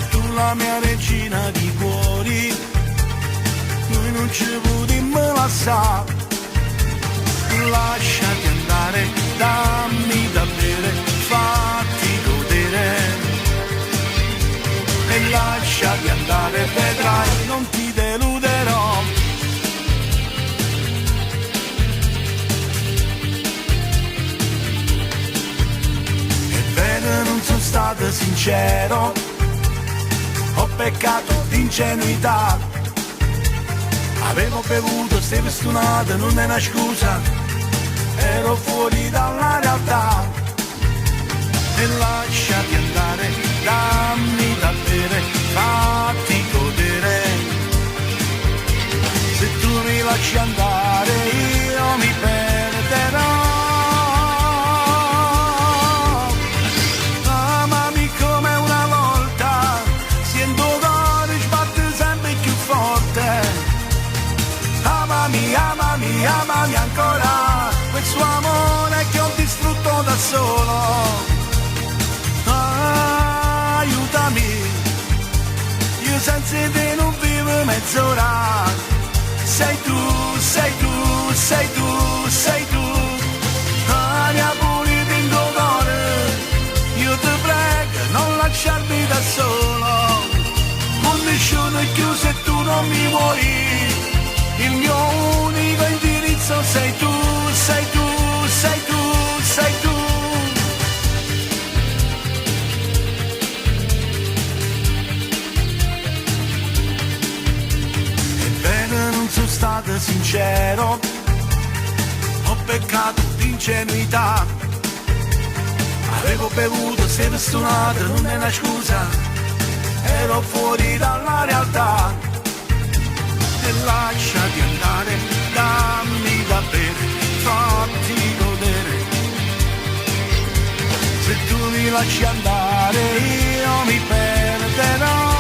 tu la mia regina di cuori, noi non ci potremmo lasciare, lasciati andare, dammi da bere, fatti godere, e lasciati andare, vedrai, non ti deluderò. Non sono stato sincero, ho peccato di ingenuità, avevo bevuto, stavo stunato, non è una scusa, ero fuori dalla realtà, e lasciati andare, dammi da bere, fatti godere, se tu mi lasci andare io mi perderò. Amami come una volta, amami, amami ancora, questo amore che ho distrutto da solo. Aiutami, io senza te non vivo mezz'ora. Sei tu, sei tu, sei tu, sei tu. Aria pulita in tuo cuore, io ti prego non lasciarmi da solo. Condizione chiusa e tu non mi vuoi, il mio unico indirizzo sei tu, sei tu, sei tu, sei tu. Ebbene non sono stato sincero, ho peccato di ingenuità, avevo bevuto, sei stonato, non è una scusa, ero fuori dalla realtà. E lasciati andare, dammi da bere, fatti godere. Se tu mi lasci andare io mi perderò.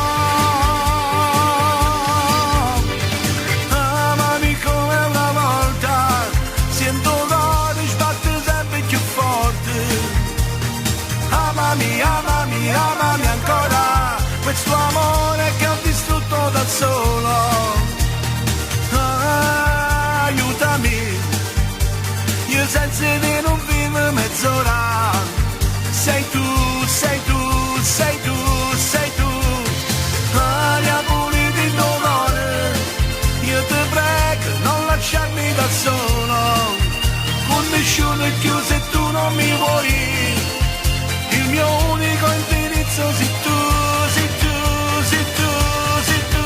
Amami come una volta, sento l'ore sbatte sempre più forte. Amami, amami, amami ancora, questo amore che ho distrutto da solo. Aiutami, io senza te non vivo mezz'ora. Sei tu, sei tu, sei tu, sei tu. Aria pulita in tuo cuore, io ti prego non lasciarmi da solo. Condizione chiusa e tu non mi vuoi, il mio unico indirizzo sei tu, sei tu, sei tu, sei tu.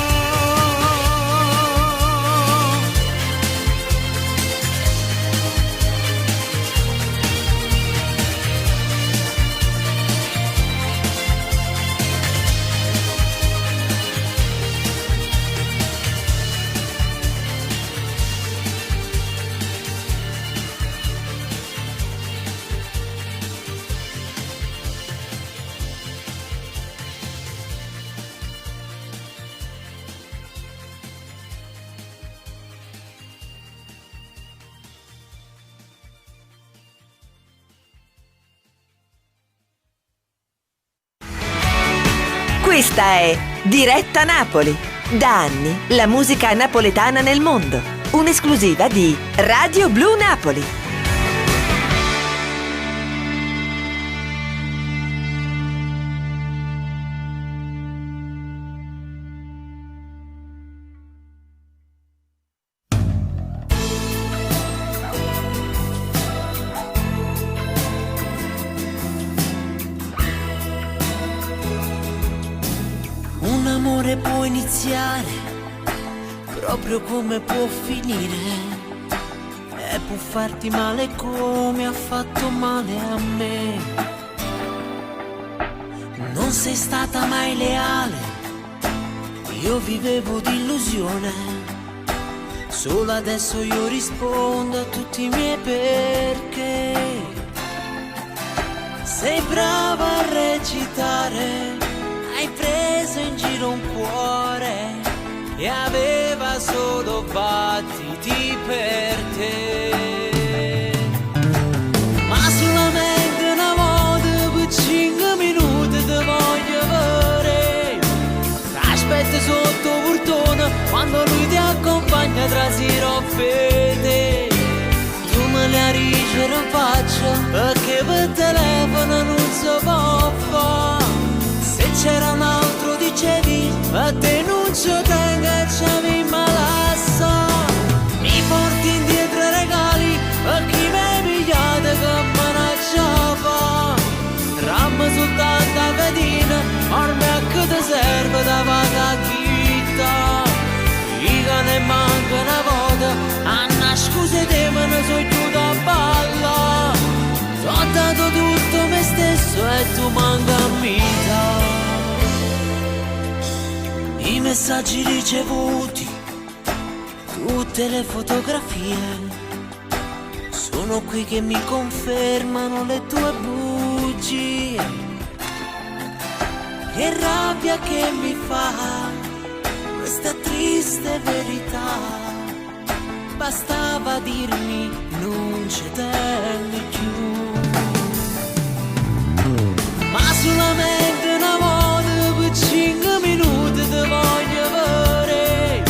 Questa è Diretta Napoli. Da anni la musica napoletana nel mondo. Un'esclusiva di Radio Blu Napoli. Un amore può iniziare proprio come può finire, e può farti male come ha fatto male a me. Non sei stata mai leale, io vivevo d'illusione, solo adesso io rispondo a tutti i miei perché. Sei brava a recitare, hai preso in giro un cuore e aveva solo battiti per te. Ma solamente una volta per 5 minuti ti voglio vedere. Aspetta sotto portone quando lui ti accompagna tra sirofete. Tu me le arricere in faccia perché per telefono non si può fare. Se c'era un altro dicevi, a te non ci tengo e c'avevi malassa. Mi porti indietro i regali, a chi mi hai pigliato che manacciava. Ramma soltanto a vedina, ormai a che ti serve da vagacchitta. I cani manca una volta, Anna scusa te me ne so chiuso a balla. Ho dato tutto me stesso e tu manca a vita. I messaggi ricevuti, tutte le fotografie, sono qui che mi confermano le tue bugie. Che rabbia che mi fa questa triste verità. bastava dirmi non ci tenni più. Ma solamente una volta per 5 minuti ti voglio vedere.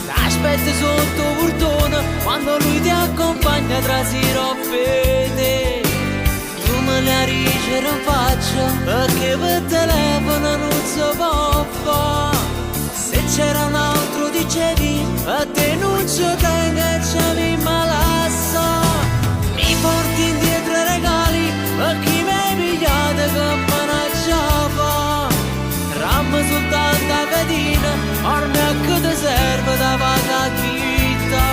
T'aspetto sotto portone quando lui ti accompagna tra siroppete. Tu me la ricere in faccia perché per telefono non si può fare. Se c'era un altro dicevi a te non ci tengo e ci mi malassa. Mi porti indietro i regali per chi mi hai pigliato che managgiava. Ramma soltanto a cadina ormai a che ti serve da vacacchita.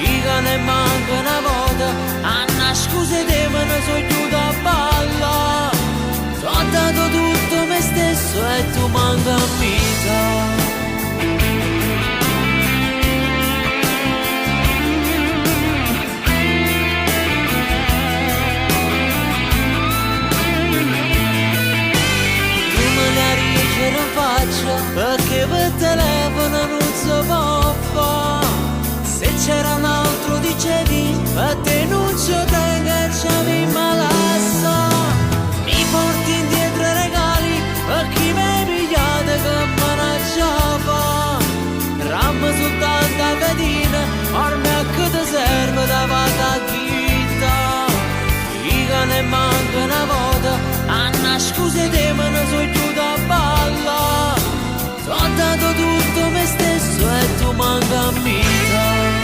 I cani manca una volta Anna scusa te me ne so chiusa a balla. T'ho dato tutto me stesso e tu manca a vita. Non faccio perché per telefono non si può fare. Se c'era un altro dicevi a te non ci tengo e ci mi malassa. Mi porti indietro i regali per chi mi hai pigliato che managgiava. Ramma soltanto a cadina ormai a che ti serve da vacacchita. I cani manca una volta Anna scusa te me ne so chiusa a balla. T'ho dato tutto me stesso e tu manca a vita.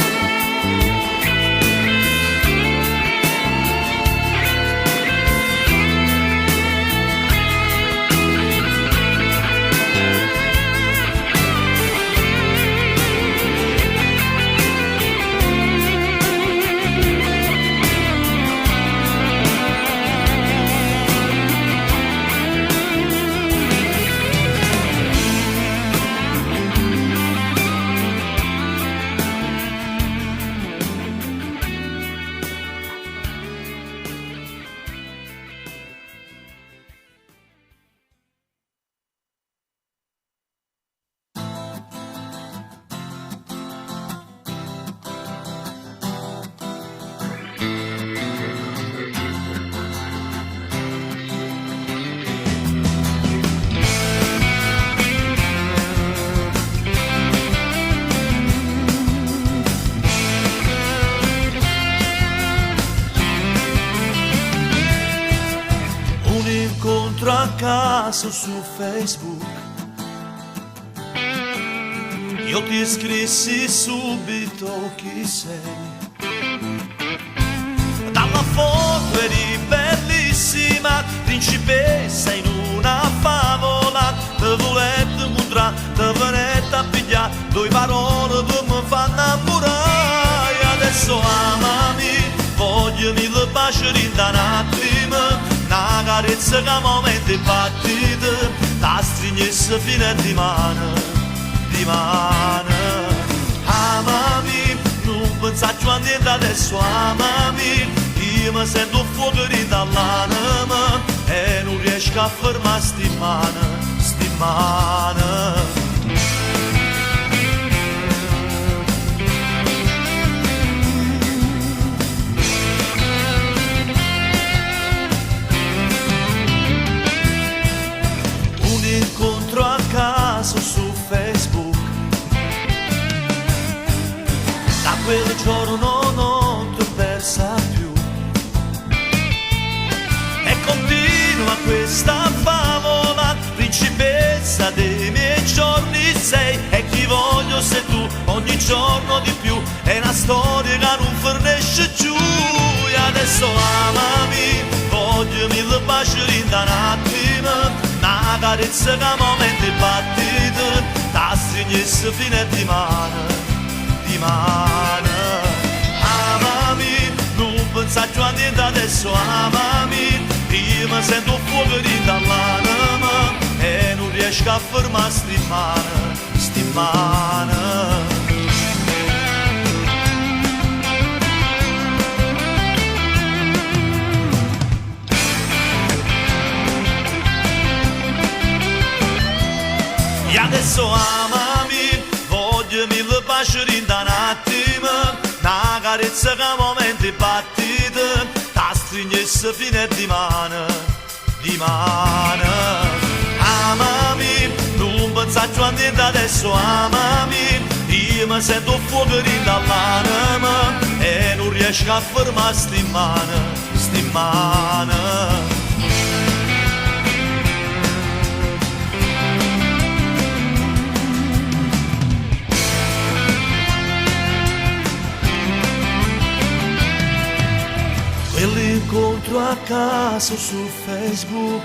Caso su Facebook io ti scrissi subito chi sei. Dalla foto eri bellissima, principessa in una favola. Te volete mostrare, te venete a pigliare due parole che mi fanno innamorare. Adesso amami, voglio mille baci da un attimo. Una carezza che momenti battite, ta stringesse fine di mano, di mano. Amami, non pensarci a niente adesso, amami. Io mi sento fuoco dall'anima e non riesco a fermare sti mano. Incontro a caso su Facebook, da quel giorno non ti ho persa più e continua questa favola, principessa dei miei giorni sei e chi voglio sei tu ogni giorno di più, è una storia che non fornisce giù. E adesso amami, voglio mille baci da un attimo. Una carezza che momenti battite, ta stringesse fine di mano, di mano. Amami, non pensarci a niente adesso, amami. Io mi sento fuoco dall'anima e non riesco a fermare sti mano. E adesso amami, voglio mille baci piacere in un attimo, una carezza che a momenti battita, ta stringesse fine di mano, amami, non pensare a niente adesso, amami, io mi sento fuoco dall'anima e non riesco a fermare sti mano. Quell'incontro a caso su Facebook,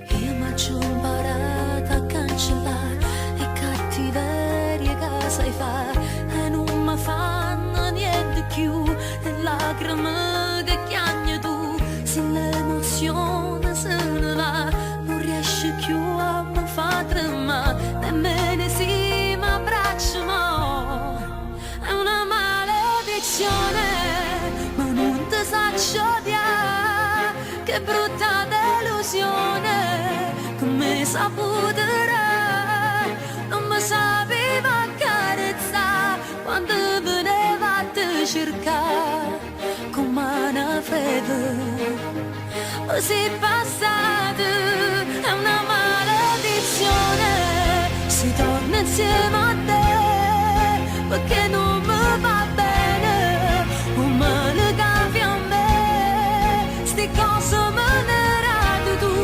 io mi ci ho imparato a cancellare i cattiverie che sai fare e non mi fanno niente più le lacrime che chiagni tu, se l'emozione se ne va non riesci più a mi far tremare, nemmeno se mi abbraccio mo, è una maledizione, ma non ti saccio odiare, che brutta delusione, come saputerà, non mi sapeva accarezzare, quando veneva a te cercare, come una fredda, così passata, è una maledizione, si torna insieme a te, perché non mi va bene, un male cambia a me, sti cose me ne rado tu,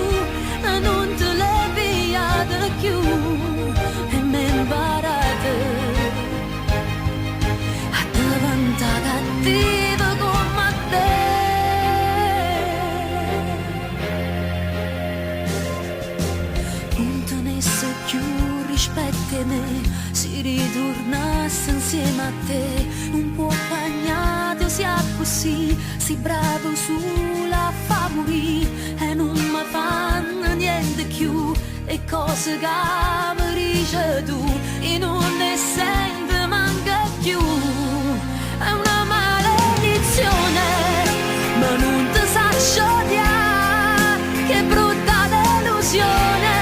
e non te le pigliate più, e mi imparate a diventare cattiva come te. Non tenesse più rispetto a me, si ritornasse insieme a te, un po' bagnato sia così, si bravo sulla favori e non mi fanno niente più, e cose che mi dici tu e non ne sento manca più, è una maledizione, ma non ti saccio odiare, che brutta delusione,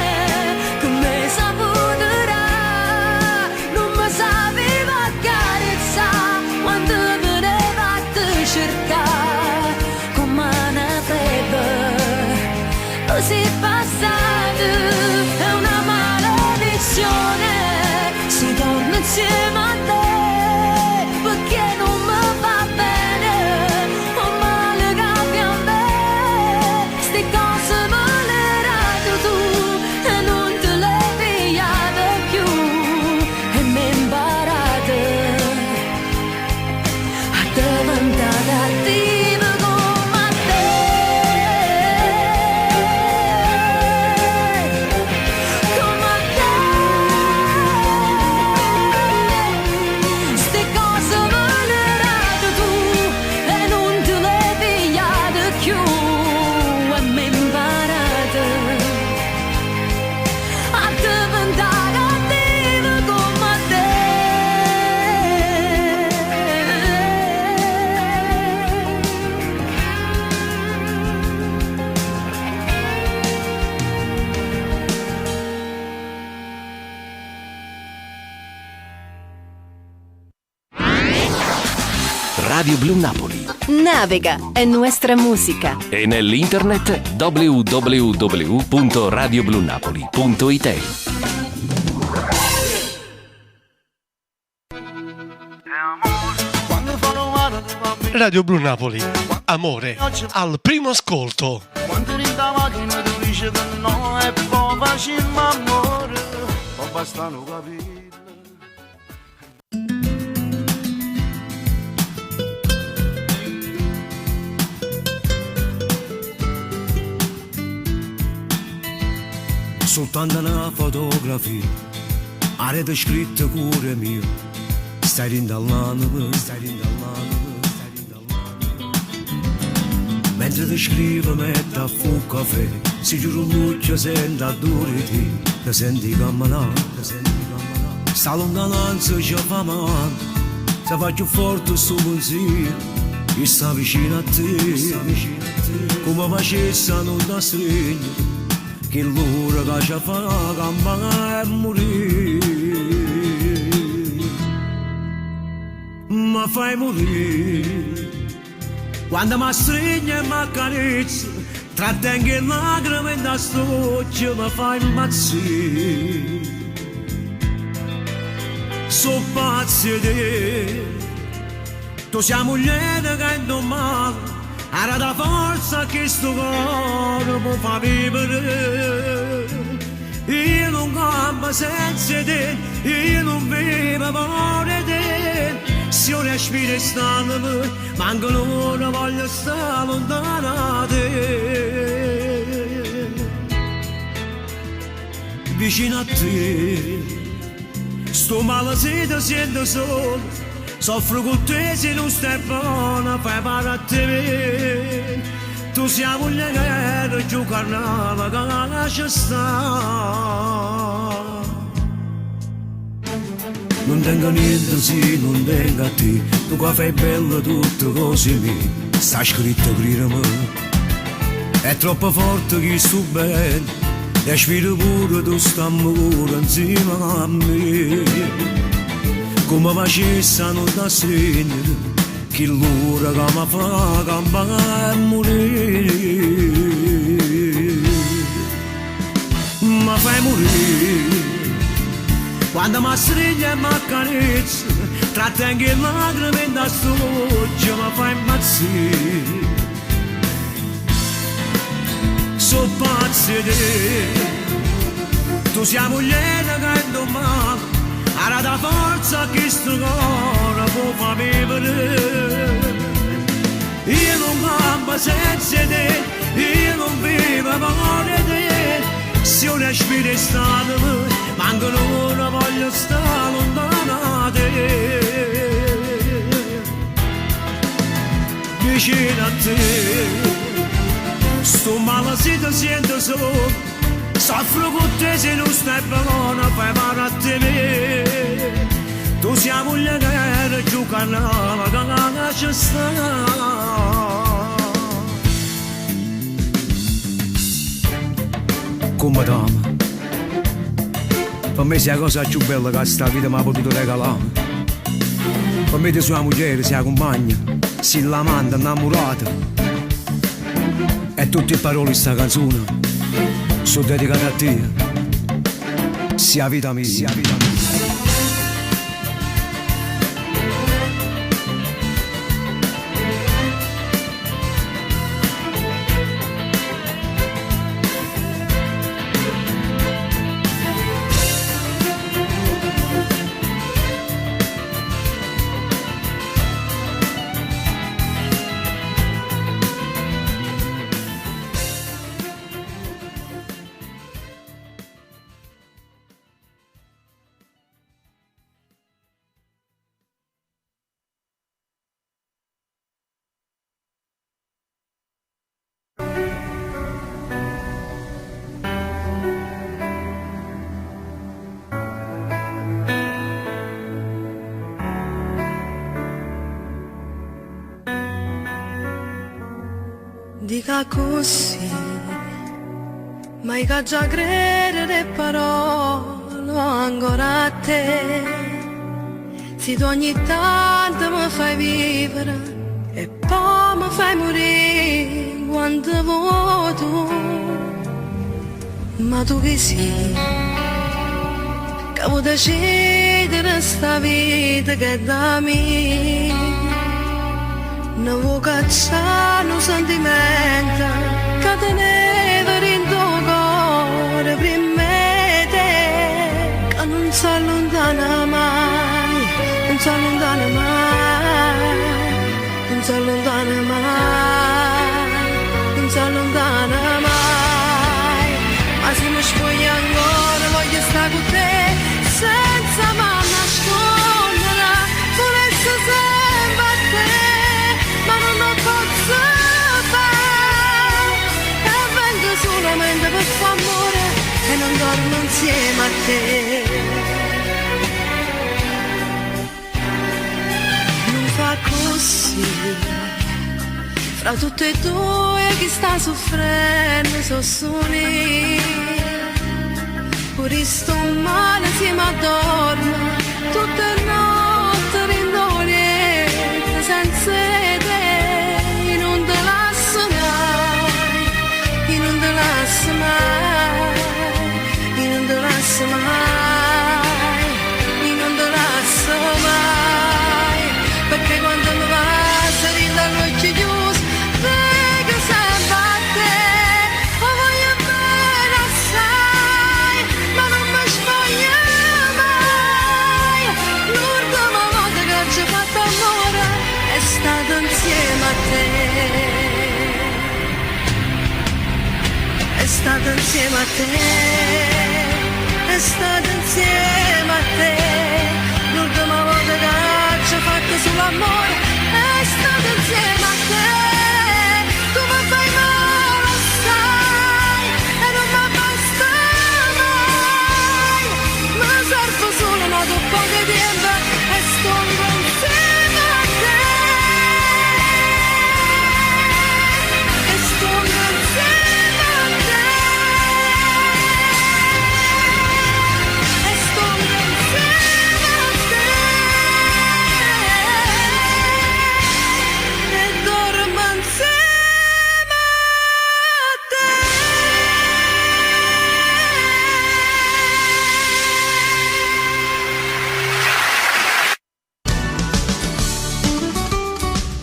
come saputerà, non mi sapeva accarezzare, quando veneva a te cercare, come una fredda, così passata, è una maledizione, si torna insieme a te, perché non mi va bene, un male cambia a me, sti cose me le rado tu, e non te le pigliate più, e mi imparate a diventare attiva come te, come te, sti cose me le rado tu, e non te le pigliate più, e mi imparate a diventare attiva come te. Radio Blu Napoli. Navega, è nuestra música. E nell'internet www.radioblunapoli.it. Radio Blu Napoli. Amore al primo ascolto. Quando in da macchina tu dici che no è po' facile ma amore, ma basta non capire. Soltanto una fotografia, avete scritto cuore mio, stai rindallando, mentre ti scrivo metto a fu caffè, si giuro luccio sento a dure ti, ne senti camminare, sta lontananza ci fa male, se fa più forte sto pensiero, che sta vicino a te, come facesse non da stringere, che l'ora che ci fa campare e morire. Ma fai morire, quando mi stringi e mi accarezzi, trattengo le lacrime da stoccia, mi fai impazzire. So pazzi di te, tu sei moglie che non male, era da forza che sto cuore può far vivere. Io non campo senza te, io non vivo per te. Se io respiro stare, manco l'ora voglio stare lontano da te. Vicino a te, sto male se ti sento solo, soffro con te se non stai buona, fai male a te. Tu sei la moglie che era giù carnava, che la lascia stare. Non tengo niente se non tengo a te, tu qua fai bello tutto così mi sta scritto prima me. È troppo forte che sto bene, respiro pure tu stammi pure insieme a me. Come facesse non da stringere, che l'ora che mi fa campare e morire. Ma fai morire, quando mi stringi e mi accarezzi, trattengo le lacrime da stoccia, mi fai impazzire. So pazzi di te, tu sei moglie che non male, era da forza che sto cuore può far vivere. Io non campo senza te, io non vivo per te. Se io respiro e stare, manco l'ora voglio stare lontano da te. Vicino a te, sto male se ti sento solo, soffro con te se non stai buona, fai male a te. Tu sei la moglie che era giù carnava, che la lascia stare. Come t'amo, per me sei la cosa più bella che sta vita mi ha potuto regalare. Per me ti sei la moglie, sei la compagna, sei l'amante innamorata. E tutte le parole di sta canzone sono dedicate a te. Sia vita mia, sia vita mia. Dica così, ma io già credere parole ancora a te. Se tu ogni tanto mi fai vivere e poi mi fai morire quando vuoi tu. Ma tu che sei, che vuoi decidere sta vita che è da me. Non vuoi cacciare un sentimento che teneva in tuo cuore prima di te, che non si allontana mai, non si allontana mai, non si allontana mai, non si allontana mai. Ma se mi scogli ancora voglio stare con te, senza mai nascondere, volessi sempre a te. Ma non lo posso fare, e vengo solamente per tuo amore e non dormo insieme a te. fra tutte e due chi sta soffrendo so soli. Pure sto male si mi addorma tutte le notti rindoliette senza te. Io non te lascio mai, io non te lascio mai, io non te lascio mai, io non te lascio mai, perché quando mi passa rinda l'occhio chiuso vengo sempre a te. Lo voglio bene assai, ma non mi sbaglia mai. L'ultima volta che ci ho fatto amore è stato insieme a te. È stato insieme a te, è stato insieme a te. L'ultima volta che ci ho fatto sull'amore è stato insieme a te. Tu mi fai male assai e non mi basta mai. Mi servo solo una toppa di tempo e sto insieme a te. E sto insieme a te. E sto insieme a te. E dormo insieme a te.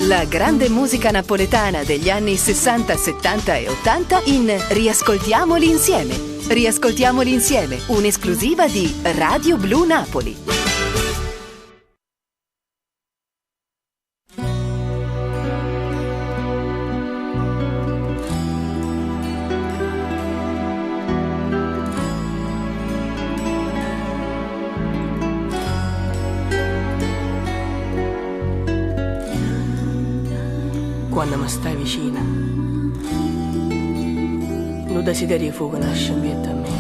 La grande musica napoletana degli anni 60, 70 e 80 in Riascoltiamoli insieme. Riascoltiamoli insieme, un'esclusiva di Radio Blu Napoli. Quando mi stai vicina, lo desiderio fu che nasce in vita a me.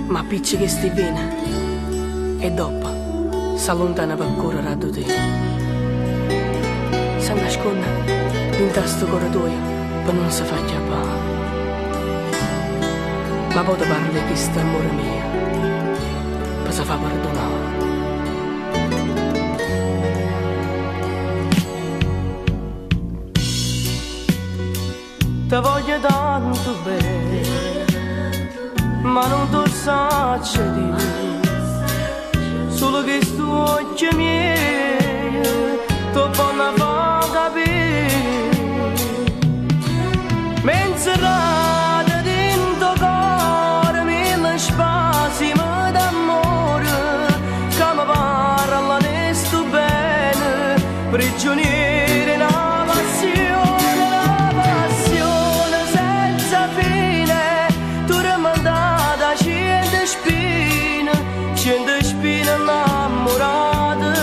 Ma picci che stai bene e dopo si allontana per correre da te. Si nasconde in questo corridoio per non si far chiappare. Ma poi ti parli di questo amore mio per si fa perdonare. Ti voglio tanto bene, ma non ti saccio dire, solo che sto occhio miei ti fanno far capire. Menserata dentro cuore, mille spazi d'amore, che mi parlano e sto bene, prigioniere in una passione. Scende spine innamorate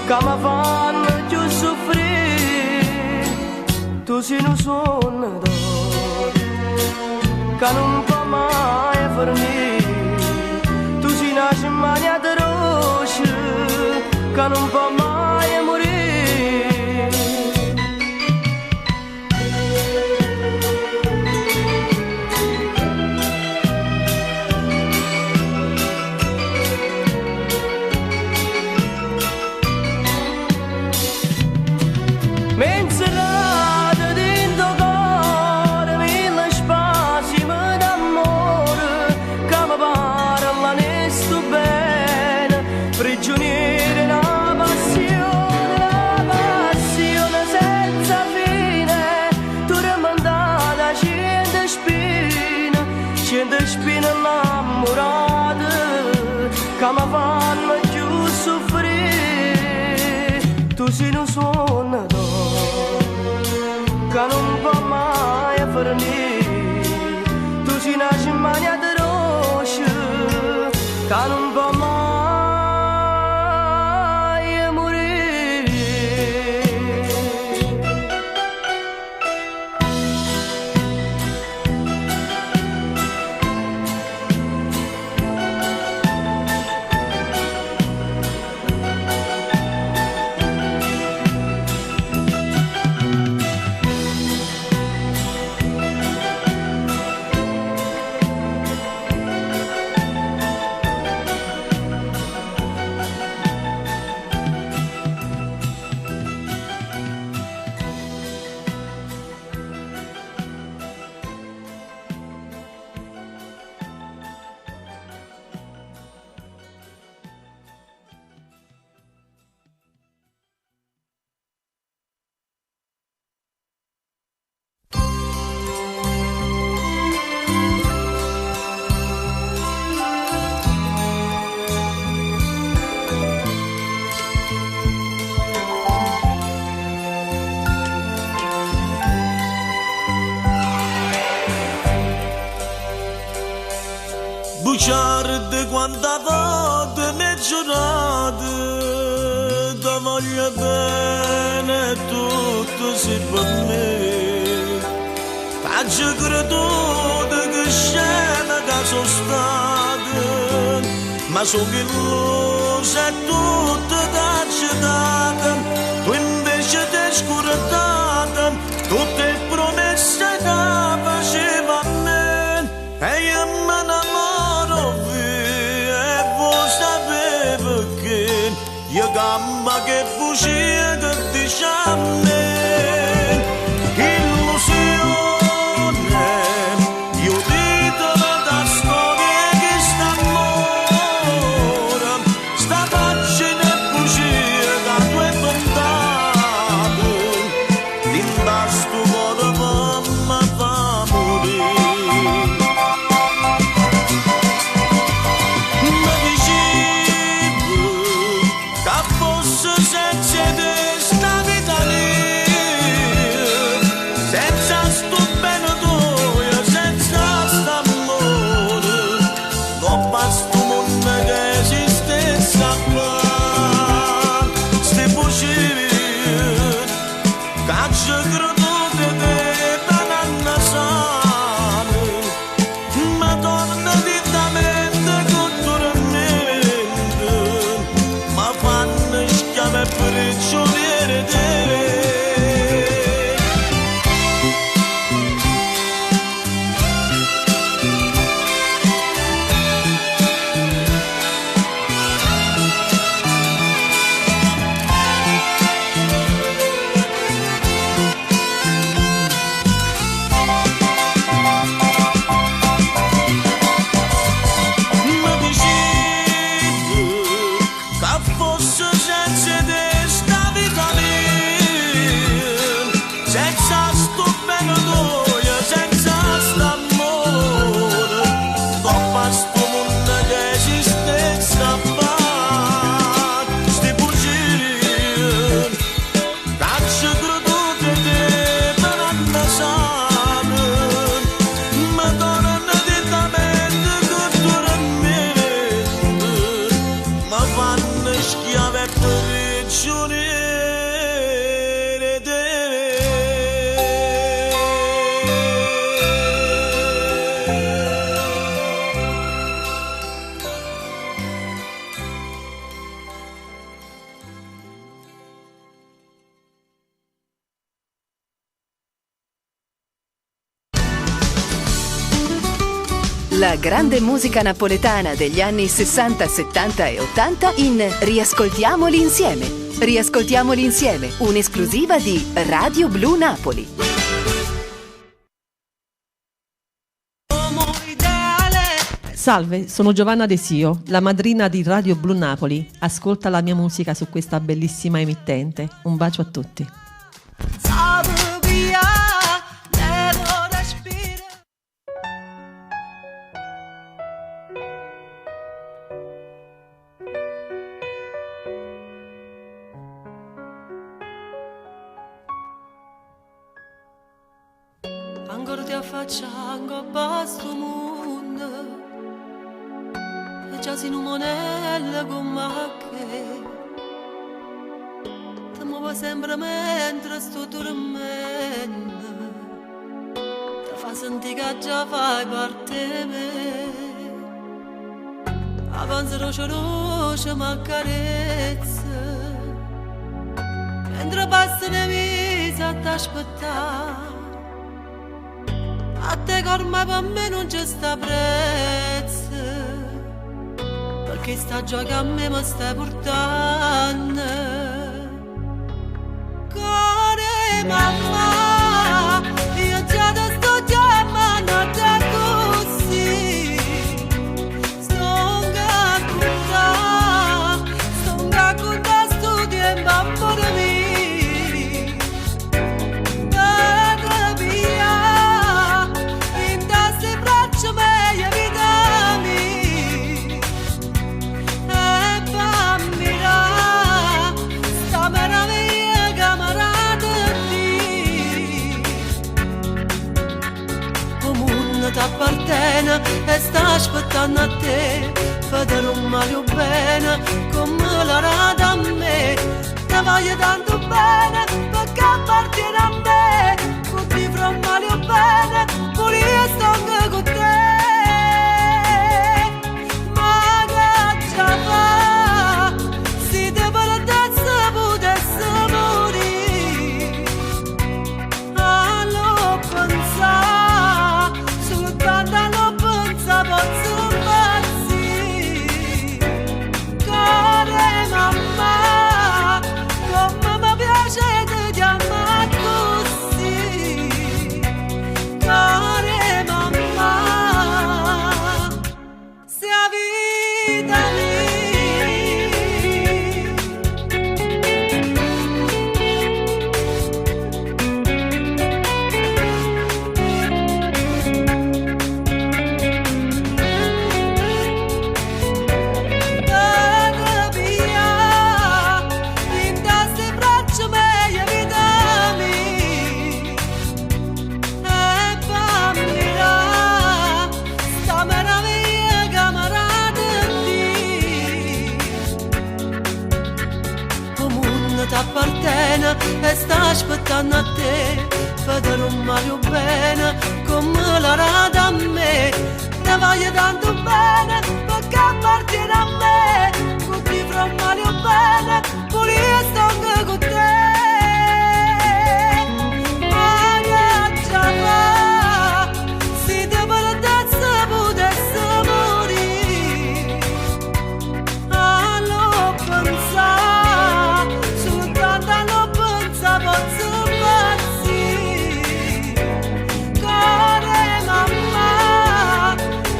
che mi fanno più soffrire. Tu sei un sonno d'oro che non può mai fornire. Tu sei una cimagna di rosce che non può mai morire. Menserata dentro cuore, mille spazi d'amore che mi parlano e sto bene, prigioniere in una passione senza fine. Tu rimandata cento spine innamorate che mi fanno più soffrire. Tu sei un sonno che non può mai fornire. Tu sei una cimagna di rosce che non può mai morire. quanta volte mi hai giurato ti voglio bene e tutto si per me. Faccio creduto che scena che sono stato, ma sono illuso e tutto t'accettato. Tu invece ti hai scordata tutte le promesse che faceva a me, e io me innamoro via e vuoi sapere perché. Io gamba che bugia che dice a me, illusione. Io titolo da storia che sta amore, sta pagina e bugia da tue contate, l'indasto cuore mamma fa morire. Ma dicevo che fosse senza te sta vita mia, senza sto bene tuo, senza st'amore, non basta un mondo che esistesse qua. Ste bugie caccia creduto te banana sane, ma torna dittamente culturalmente, ma fanno schiave e prigioniere te. Ma dicevo che fosse senza te sta vita mia, senza sto bene tuo, senza st'amore, non basta un mondo che esistesse qua. Ste bugie caccia creduto te banana sane, ma torna dittamente culturalmente, ma fanno schiave e prigioniere te. La grande musica napoletana degli anni 60, 70 e 80 in Riascoltiamoli insieme. Riascoltiamoli insieme, un'esclusiva di Radio Blu Napoli. Salve, sono Giovanna Desio, la madrina di Radio Blu Napoli. Ascolta la mia musica su questa bellissima emittente. Un bacio a tutti. Ancora ti affacciamo a basso mondo, e già si numonella con macche, ti muove sempre mentre sto dormendo, ti fa sentire che già fai parte me, avanza roce ma carezza, mentre passa le mesi a t'aspettare. A te che ormai per me non c'è sta prezzo, perché sta gioca a me mi stai portando. Cuore mamma, io già ti sto chiamando a te così. Sto raccontando sto tempo amore mio. Meraviglia camarada di t'appartiene e sta aspettando a te. Vedere un Mario bene come la rada a me. Te voglio tanto bene perché appartiene a me. Con ti fra un Mario bene, pure sto anche con te. Ma che già fa, si te paradazza potesse morire. Allo pensa, soltanto allo pensa posso impazzire. Care mamma, come mi piace che ti ama così. Care mamma, sia vita mia. Date via, in queste braccia mie vita mia. E bambina, sta meraviglia camarada di. Comunque t'appartiene e sta aspettando a te. Vedere un Mario bene come la rada a me. Te voglio tanto bene perché appartiene a me. Con ti fra un Mario bene, pure io sto anche con te. Ma che già fa, si te paradazza potesse morire. Allo pensa, soltanto allo pensa posso impazzire. Care mamma,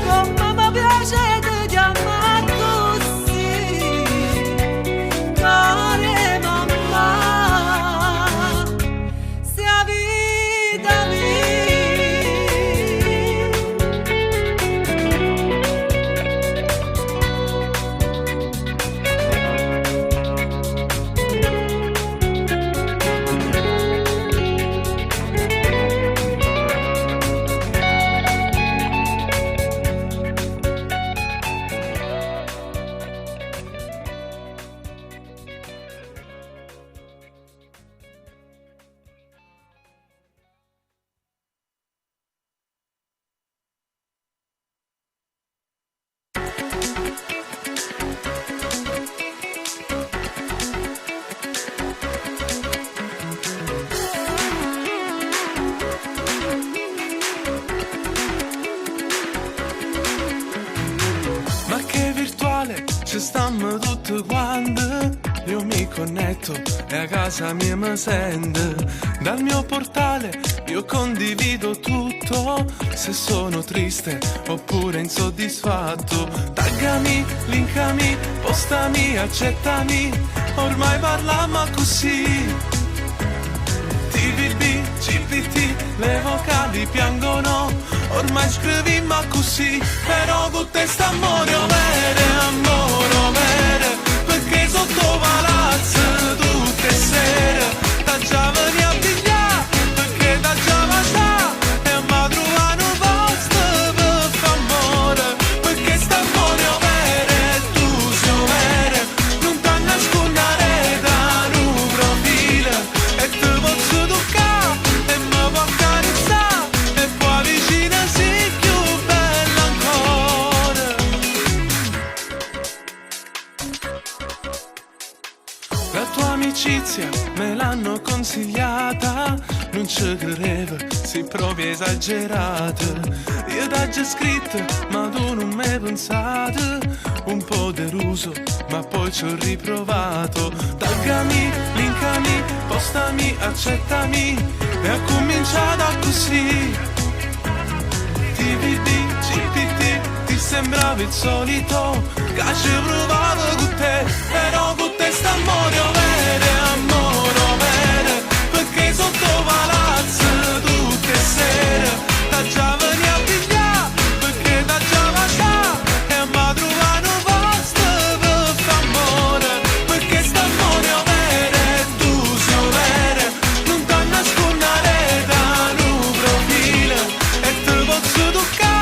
come mi piace che ti ama così. Care mamma, sia vita mia. Ma che virtuale, ci stiamo tutti quanti. Io mi connetto e a casa mia mi sente. Dal mio portale io condivido tutto. Se sono triste oppure insoddisfatto, taggami, linkami, postami, accettami. Ormai parliamo così. TVB, GPT, le vocali piangono. Ormai scrivi ma così. Però con te sta amore vere. Perché sotto palazzo tutte sere da già veni a pigliare. Perché da già mangiare e ma trovare un posto per f'amore. Perché sta amore vere, tu sei vere. Non ti nascondere da un profilo. E te posso toccare e mi può accarezzare. E poi vicina sei più bella ancora. La tua amicizia me l'hanno consigliata. Non ci credevo, sei proprio esagerata. Io t'ho già scritto, ma tu non mi hai pensato. Un po' deluso, ma poi ci ho riprovato. Taggami, linkami, postami, accettami. E ha cominciato così. TVD, GPT, ti sembrava il solito. Che ci provato con te, però con te sta amore vere. Perché sotto palazzo tutte sere da già veni a pigliare. Perché da già mangiare e ma trovare un posto per f'amore. Perché sta amore vere, tu sei vere. Non ti nascondere da un profilo. E te posso toccare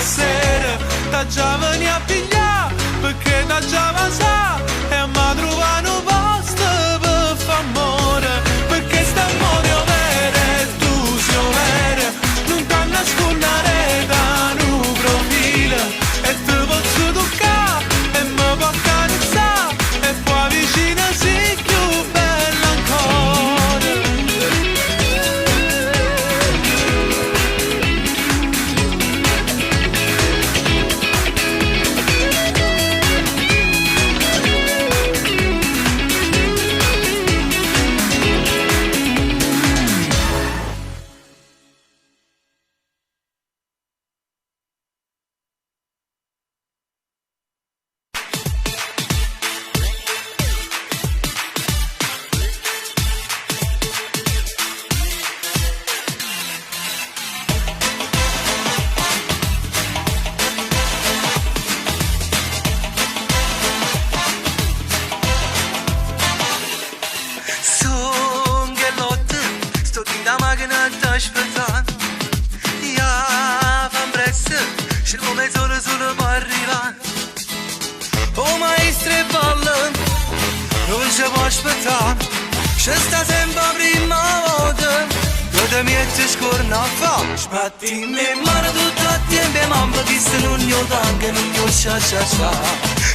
sera da già veni a pigliare, perché da già va sa e ma trovano un posto per far amore, perché st'amore overe e tu sei overe, non ti nascondere da un profilo e te posso toccare e mi può carezzare e poi vicino sei più bella ancora.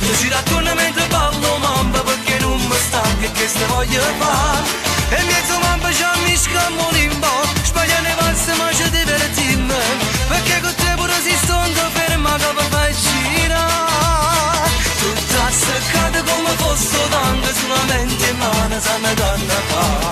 Io ci racconto mentre ballo mamma perché non mi stanca e che ste voglio fare. E in mezzo mamma c'ha mi scammo limbo, sbagliare valse ma ci divertimmo, perché con te pure si stonda ferma che mi fai girare. Tutta seccata come fosse tanto solamente in mano sa me danna fa.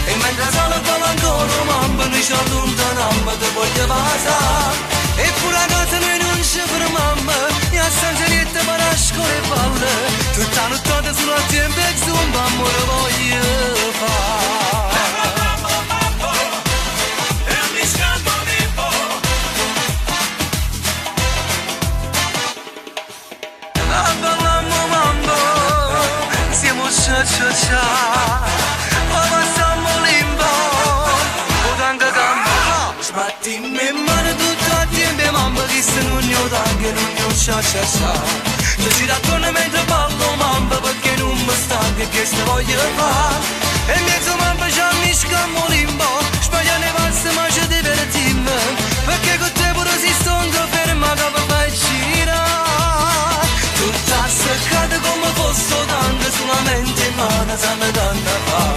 E mentre sale balla ancora mamma noi ci allontaniamo te voglio passare. Eppure a casa noi non ci fermiamo, e a San Gianetto per la scuola e palle, tutta nottata sulla tempo e zumba amore voglio fare. E mi scampo di po'. Ballammo mamma, siamo cia, ma passiamo limbo, o tanga gamba, sbattimmi in mano tutto a tempo, mamma che se non ne ho tanga, non ne ho cia. Io ci racconto mentre ballo mamma perché non mi stanca e che se voglio fare. E in mezzo mamma c'ha mi scammo limbo, sbagliare valse ma ci divertimmo, perché con te pure si stonda ferma che mi fai girare. Tutta seccata come fosse tanto solamente in mano sa me danna fa.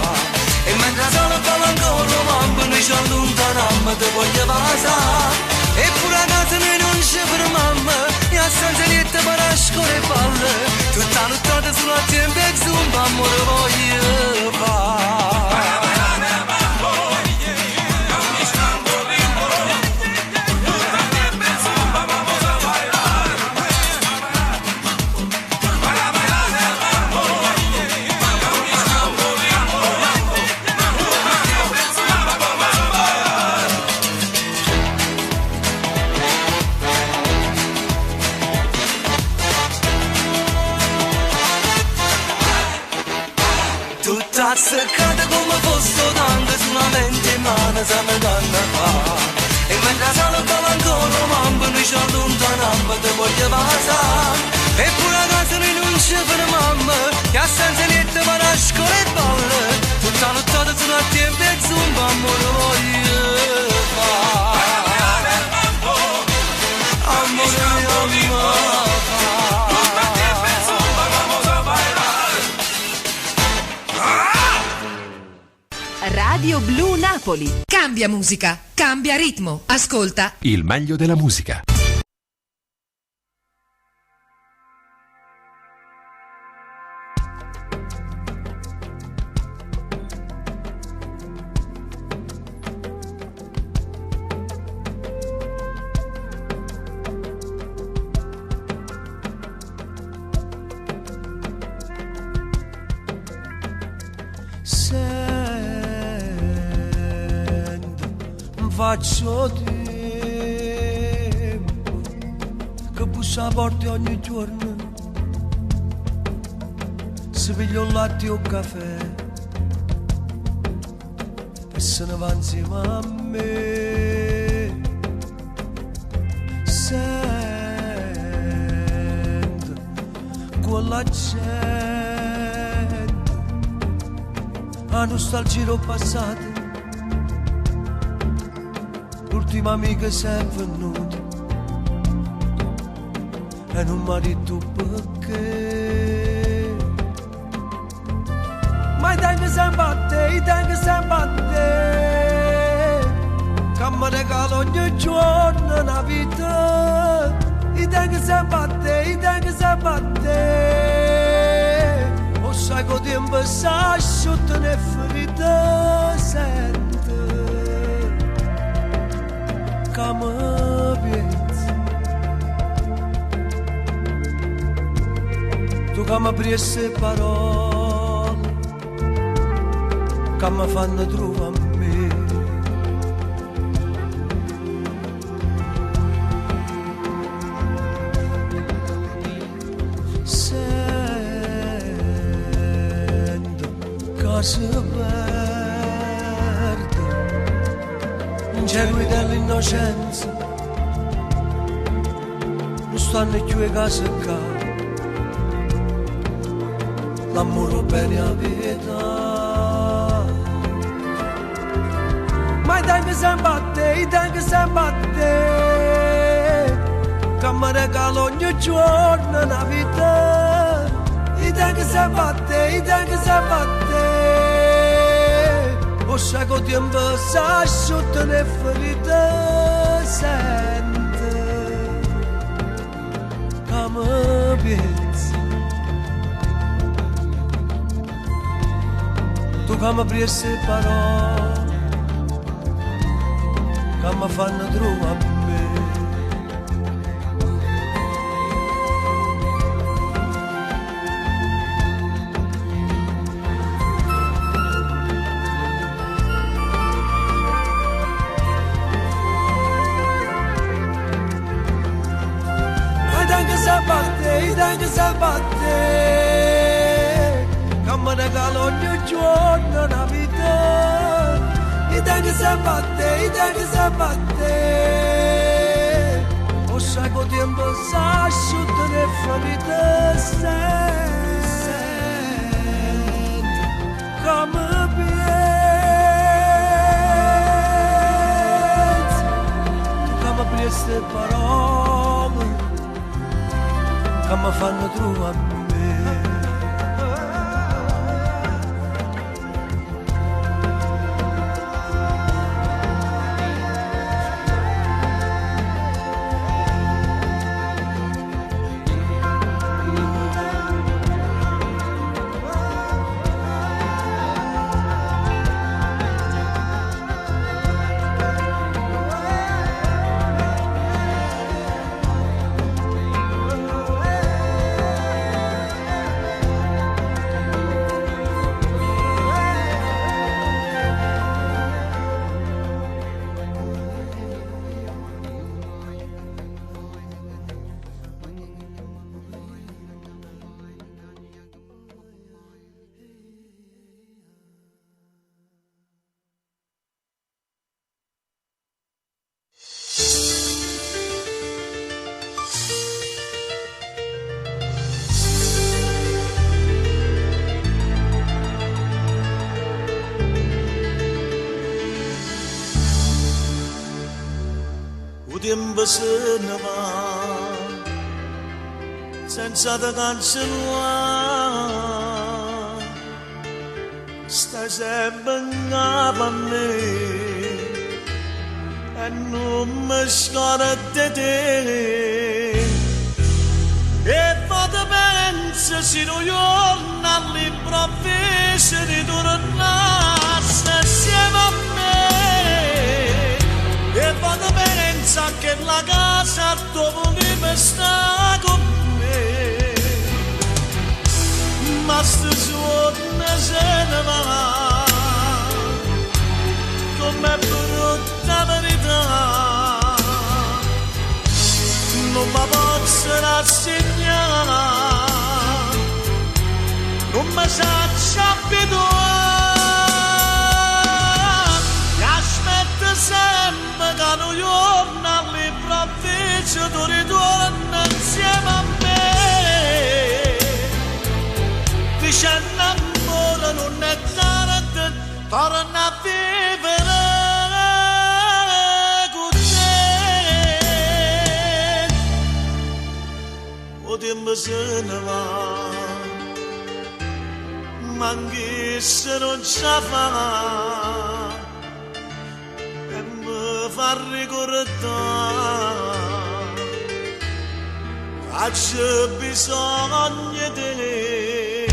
E mentre sale balla ancora mamma noi ci allontaniamo te voglio passare. Eppure a casa noi non ci fermiamo, e a San Gianetto per la scuola e palle, tutta nottata sulla tempo e zumba amore voglio fare. Tutta seccata come fosse tanto solamente in mano sa me danna fa. E mentre sale balla ancora mamma noi ci allontaniamo te voglio passare. Eppure a casa noi non ci fermiamo, e a San Gianetto per la scuola e balle, tutta nottata sono a tempo e zumba amore voglio fare. Amore voglio Radio Blu Napoli. Cambia musica, cambia ritmo, ascolta Il meglio della musica. Faccio tempo che bussa a porta ogni giorno, si piglia un latte o un caffè e se ne va insieme a me. con la gente, a nostalgia passata, l'ultima amica si è venuta e non mi ha detto perché. Ma i tempi sempre a te, i tempi sempre a te, che mi regala ogni giorno una vita. I tempi sempre a te, i tempi sempre a te, o sai che tempo si asciutta le ferite sente, che mi piace. Tu che mi prese parole, che mi fanno trovare a me. Si perde ingenui dell'innocenza, non stanno più le case qua, l'amore bene a vita. Ma i tempi sempre a te, i tempi sempre a te, che mi regala ogni giorno una vita. I tempi sempre a te, i tempi sempre a te, o sai che tempo si asciutta le ferite sente, che mi piace. Tu che mi prese parole, che mi fanno trovare a me. I tempi sempre a te, che mi regala ogni giorno una vita. I tempi sempre a te, i tempi sempre a te, o sai che tempo si asciutta le ferite sente, che mi piace. Che mi prese parole, che mi fanno trovare a me. Tempo se ne va senza te cancellare, stai sempre in capo a me e non mi scordi te. E fate pensa se non giorno all'improvviso ritornasse insieme a me. E fate pensa che la casa dove vive sta con me, ma sto giorno se ne va, come brutta verità, non mi posso rassegnare, non mi saccio abituare. torna a vivere con te. O tempo se ne va, ma anche se non ce la fa, e mi fa ricordare che c'è bisogno di te.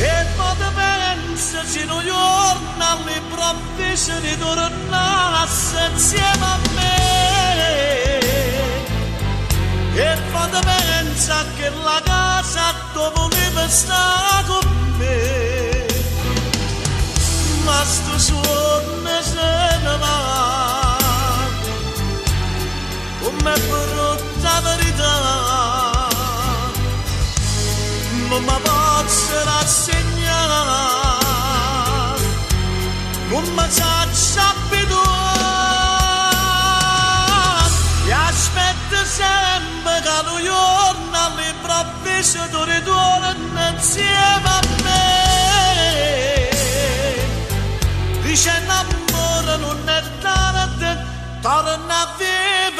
E poi pensa se un giorno all'improvviso ritornasse insieme a me. E poi pensa che la casa dove voleva stare con me, ma sto suono se ne va, come brutta verità. Non mi posso rassegnare, non mi faccio abituare, e aspetto sempre che un giorno all'improvviso tu ritorni insieme a me. Dice l'amore non è tardi, torna a vivere